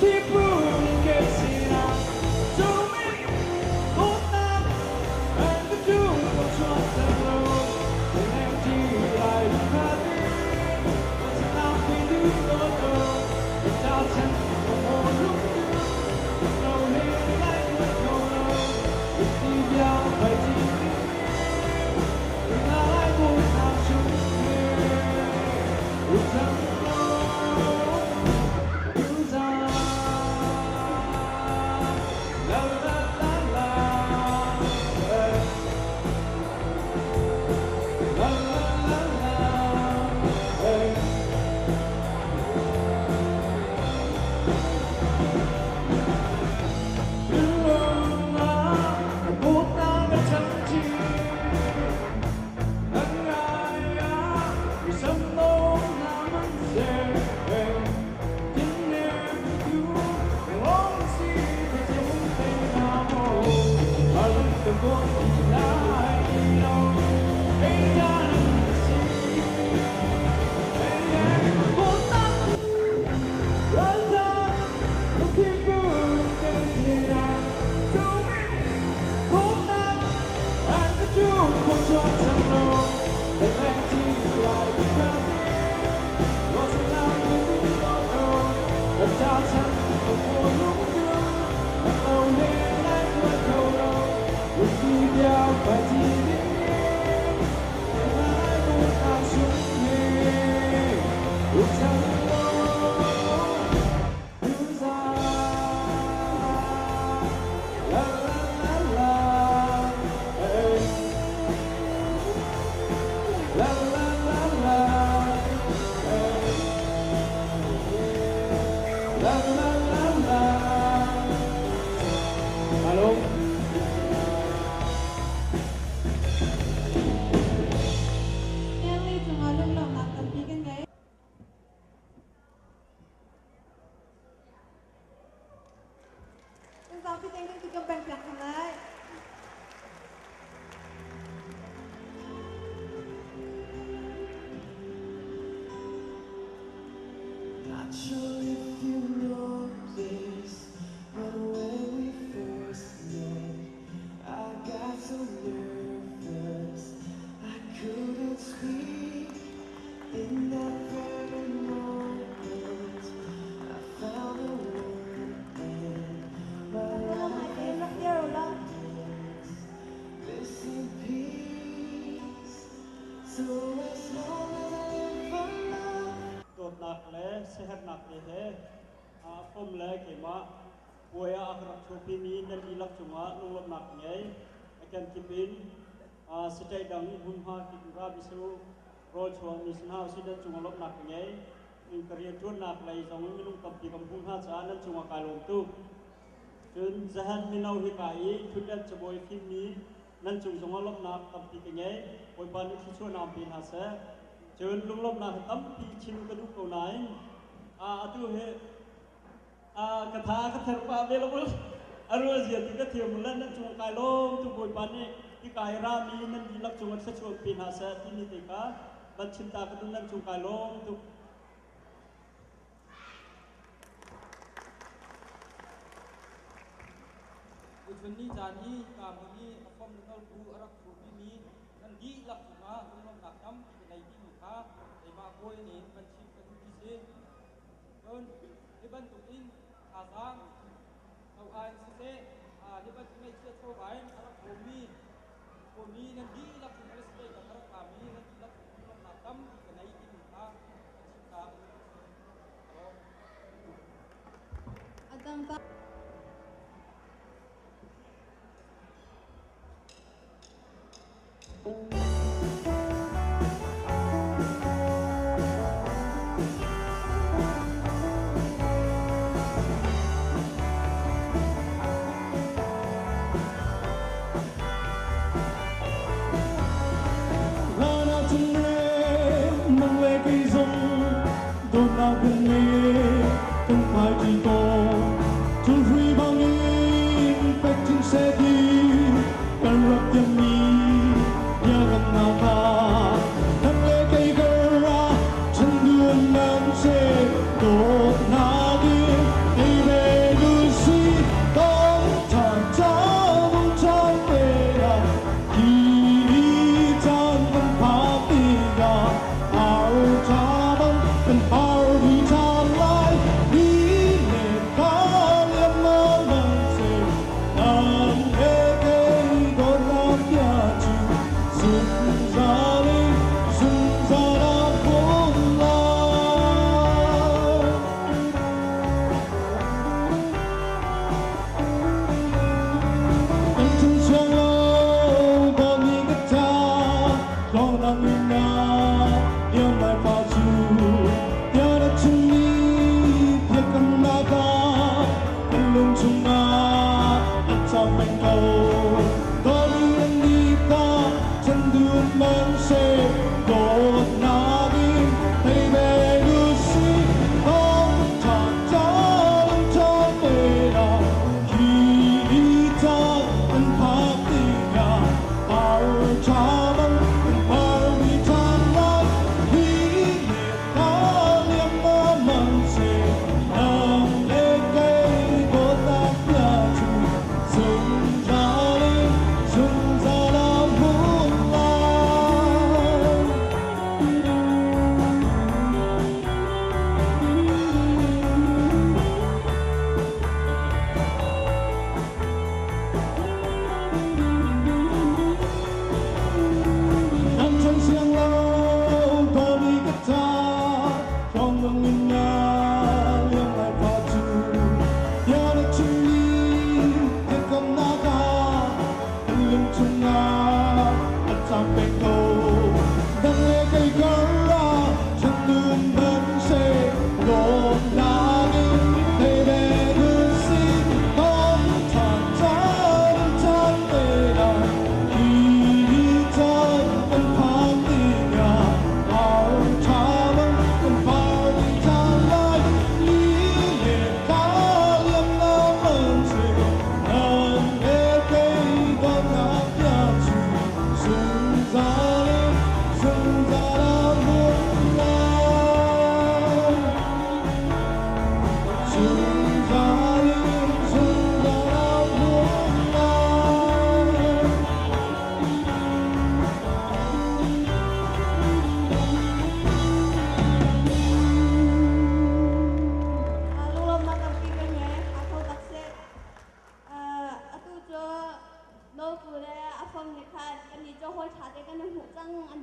People get seen out. Not sure if you know this, but when we first met, I got so nervous I couldn't speak. In that very moment, I found a word and my life missing peace. So as long as I live for love. Tốt nạc lẽ sẽ hết nạc để thế phong lẽ kể mà quay ác rắc chụp phim nên đi lắc chung á nung lấp nạc nhảy akan kipin sẽ chạy đằng hung ha kịp ra bisu rồi chuang mi sinh hao sinh đến chung lấp nạc nhảy in career chuan nạc lấy giống như nung tập đi cầm hung ha cha nên chung cái lồng tu chun zahan minau hi kai chun đến cho boy phim mi nên chung giống lấp nạc tập đi cái nhảy boy ban khi chuan nam pin ha sẽ chun lung lấp nạc tắm pi chin cái đúc cầu này tu he cái thà cái thằng pa available rồi giờ thì cái thiềm lên nên chung cái lom tu boy ban này cái cái ra mi nên đi lắc chung sẽ chuan pin ha sẽ tin đi cả ban chin ta cái nên chung cái lom tu Ucun ni jani kami ni apam dengan bu arak kopi ni dan di lak cuma untuk nak jam kita lagi muka lima boy ni pencip kedua dan liban tuin asang tau ai sese liban tunai cia tau bain arak kopi dan di lak cuma resep arak kami dan di lak untuk nak jam kita lagi muka pencip Adang ta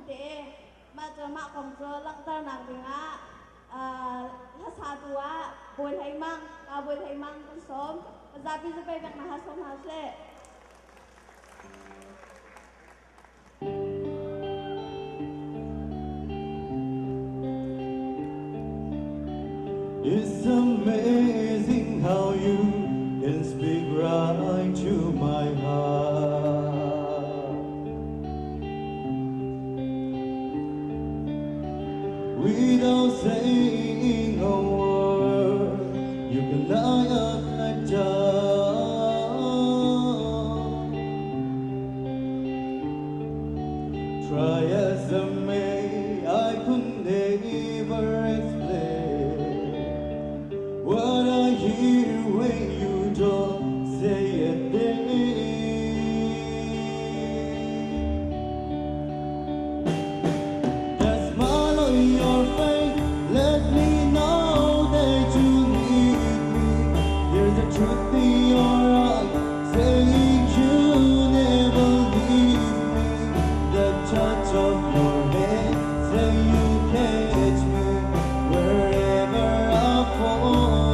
te ma cho ma kom cho lang tar nang dinga la sa tua boi thai mang ka boi thai mang kan som za pi se pe bek na ha som ha se It's amazing how you can speak right to my heart. Without saying a word, you can light up like dawn. Try as I may, I could never explain what I hear when you don't say a thing. That smile on your face, let me know that you need me. There's a truth in your eyes, saying you never leave me. The touch of your hand, say you catch me wherever I fall.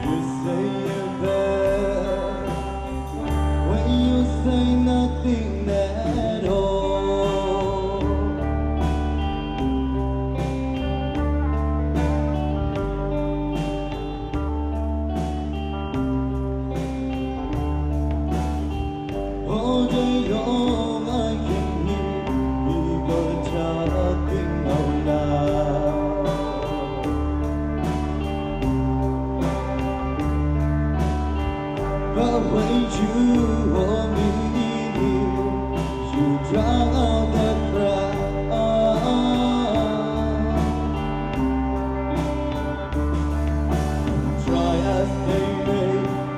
You say you're bad when you say nothing at all. All day long I can hear people talking out loud. But when you hold me near, you drown out the crowd. Try as they may,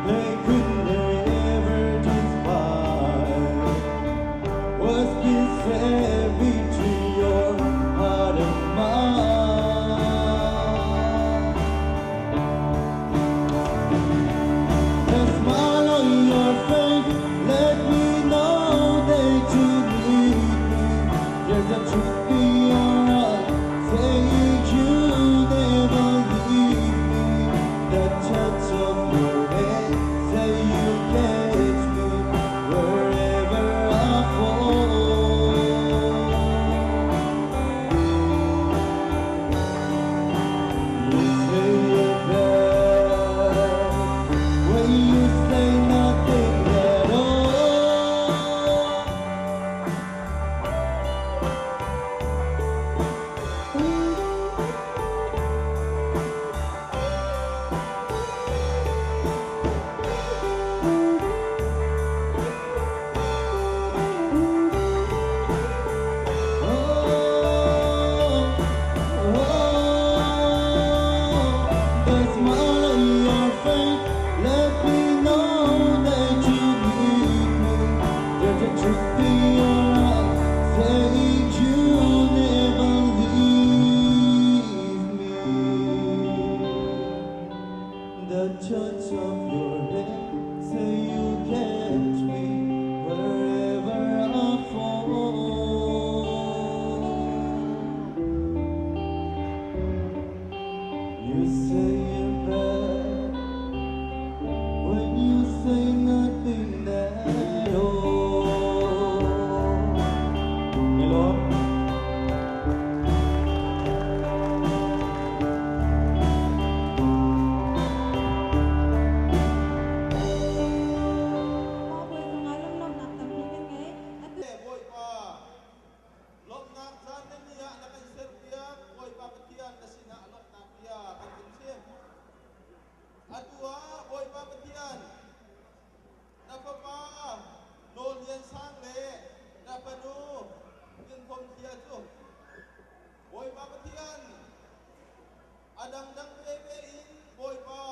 they could never despise what's been said between your heart and mine. The smile on your face, let me know that you need me. There's a truth in your eyes, saying you never leave me. The touch of your hand, say you catch me wherever I fall. You say you're bad when you say nothing at all. The smile on your face, let me know that you need me. There's a truth in your eyes, saying you never leave me. The touch of your hand, say you catch me wherever I fall. You say you're bad when you say nothing at all. You know? ma boi cho ngai lom lom nak tam ni kan ngai Boy pa, lok nak zan na niya na kan serpia, boy pa petian na sina lok nak pia kan kinsim. Adua boy pa petian, na papa no lian sang le, na panu yin pom tia tu. Boy pa petian, adang dang bebe in boy pa.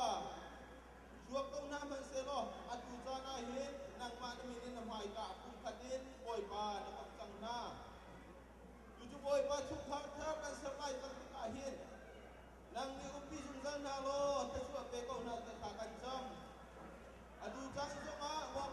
Suak kau nama selo, atu zana hin, nang mana minin na mai ka pun kadin boy pa na pagkang na. Tuju boy pa chuk thang thang kan serlai kan kahin. Nang ni upi sungzang na lo, ta suak pe kau na ta kakan jam. Adu jang zonga, wak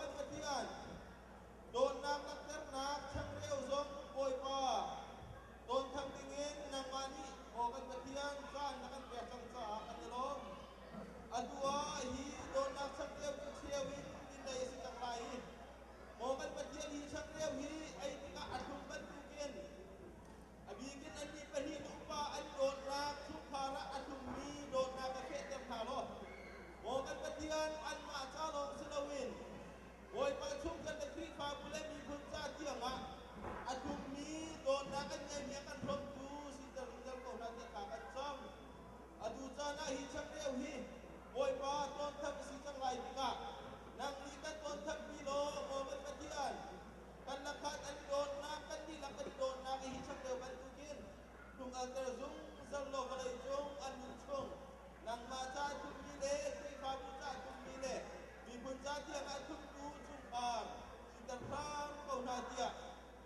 hi chak reu hi boy pa ton thap si chang lai tika nang ni kan ton thap pi lo mo man patian kan lakhat an don na kan ni lak kan don na hi chak reu ban tukin tung al ter zung zal lo balai jong an mun chung nang ma cha thum mi le kui fa bu cha thum mi le mi bun cha tiang an thum tu chung par si tar phang ko na tia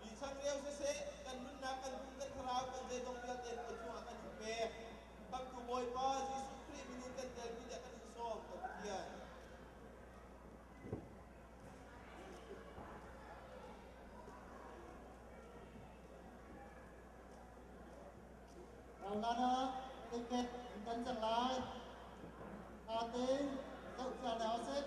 mi chang reu se kan nun na kan tung kan tharau kan je dong pial te ko chung kan pe kam tu boy pa Jesus Christ minin kan tel mi da kan som ka tian Rau lana tiket kan chẳng lại tiếng dậu ra đáo xếp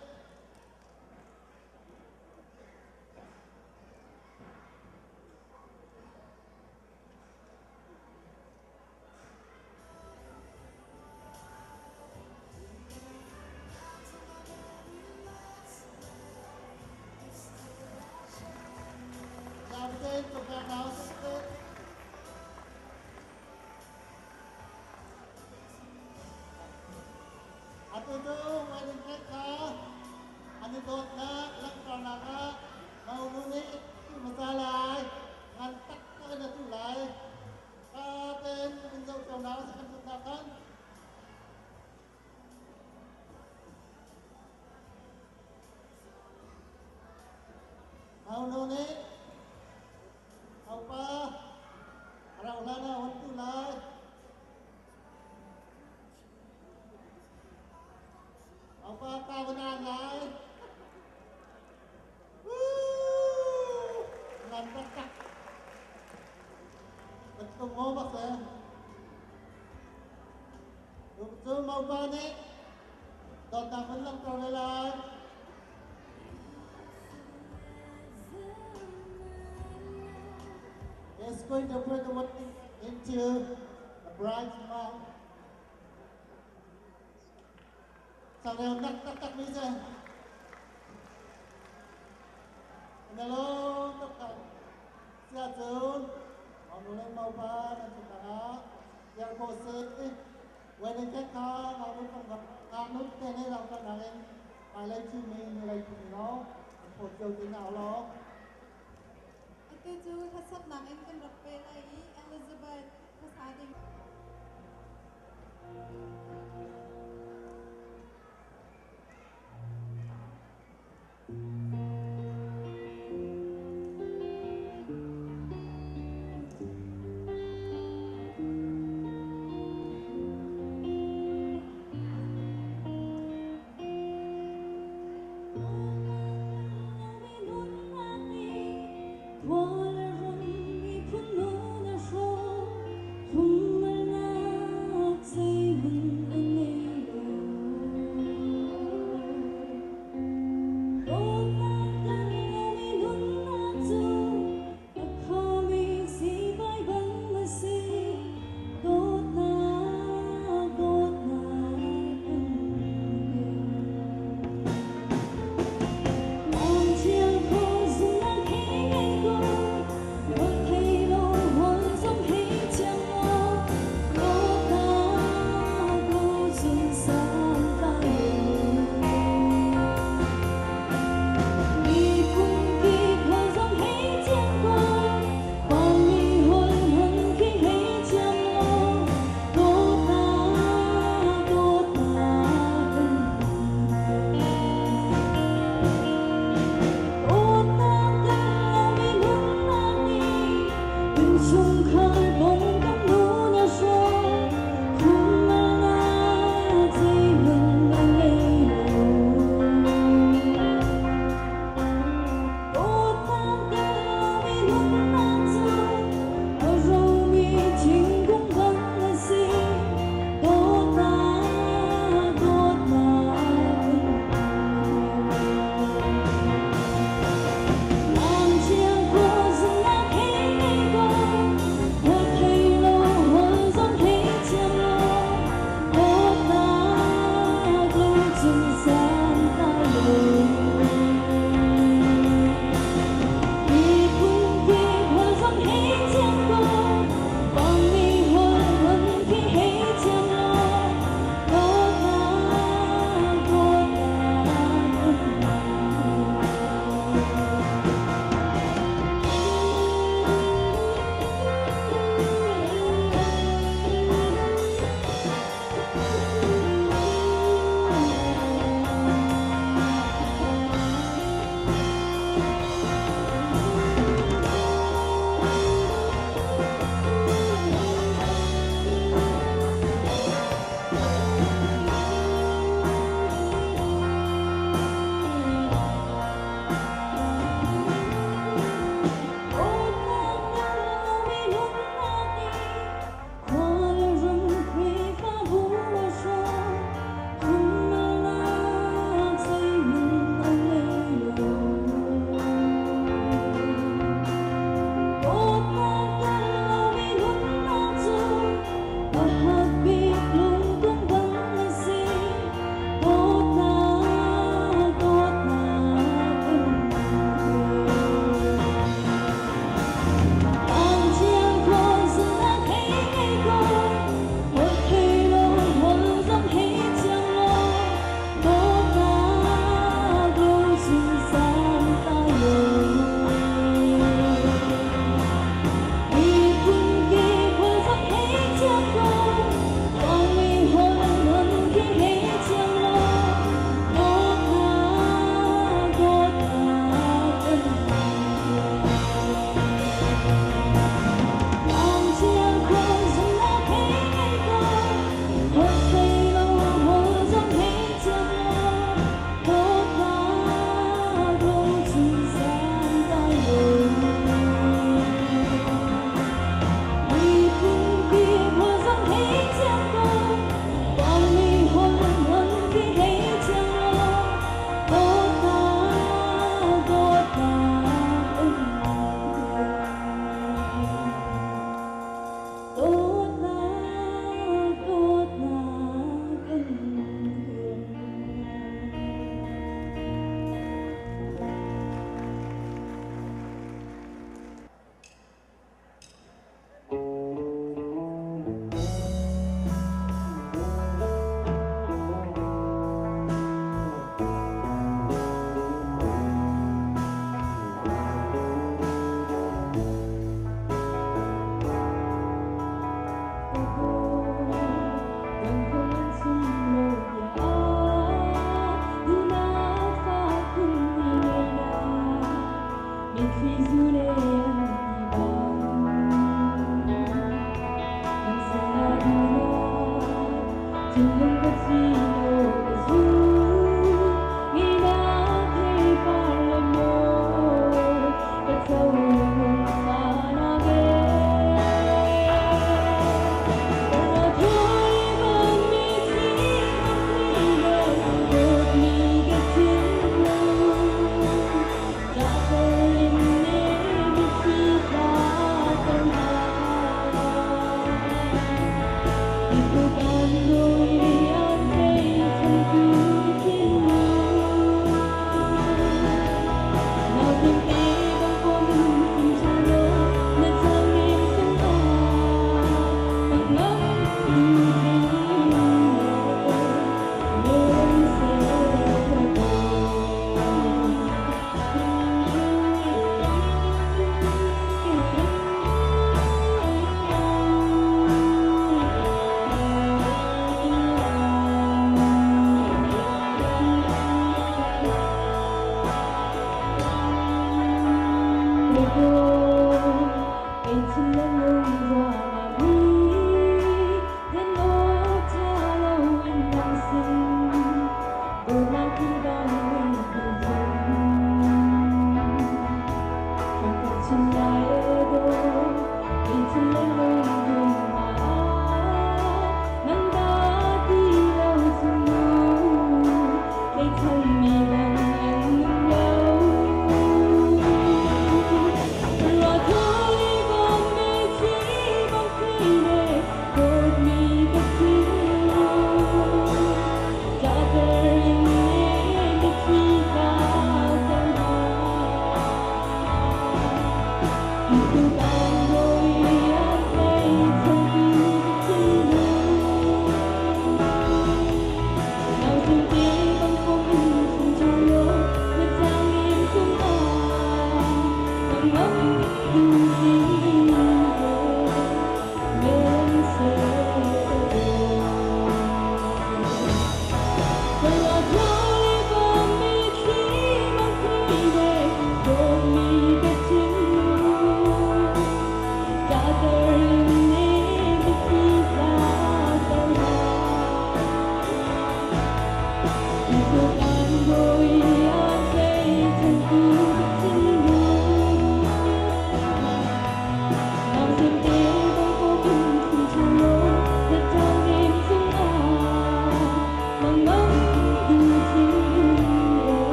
làm tên của các đáo xếp Atutu wedding cake ani tot na lang karna ka mau nuni masalai ngan tak ka na tu lai ka ten min dau trong đó sẽ kan ta kan mau nuni apa rau lana wan tu lai apa kawanan lai lantak tak betul mau baksa betul mau bani datang menang terlelai is going to put the wedding into the bride's mouth. Sao đều nắc mi ra. Hello, tất cả gia trưởng, mọi người lên màu ba là chúng ta giao cô sĩ, quay lên cách khó,เราไม่ต้องกับการนุ๊กเต้นให้เราก็ได้ไปเล่นชื่อมีอะไรอยู่เนาะปวดเจียวตีนเอาล้อ Ito jo hasap namin kan Rafael ay Elizabeth kasading Tôi là rung mi phun nô na so, thùng Bukan dunia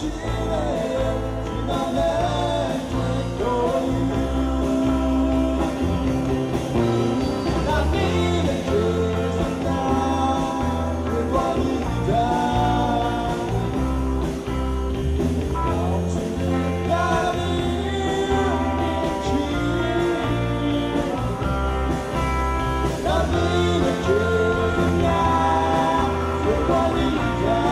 Hãy subscribe cho kênh Ghiền Mì Gõ để không bỏ lỡ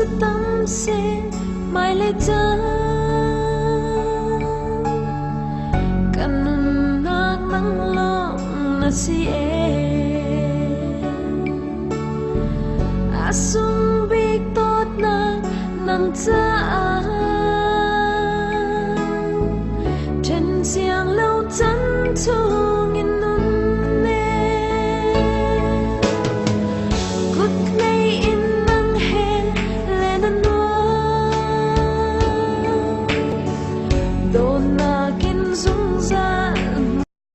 จะต้องเสียไม่เลยเธอกันนักนั่งลงนะสิอาสุงบิกตอดนักนั่นเธอ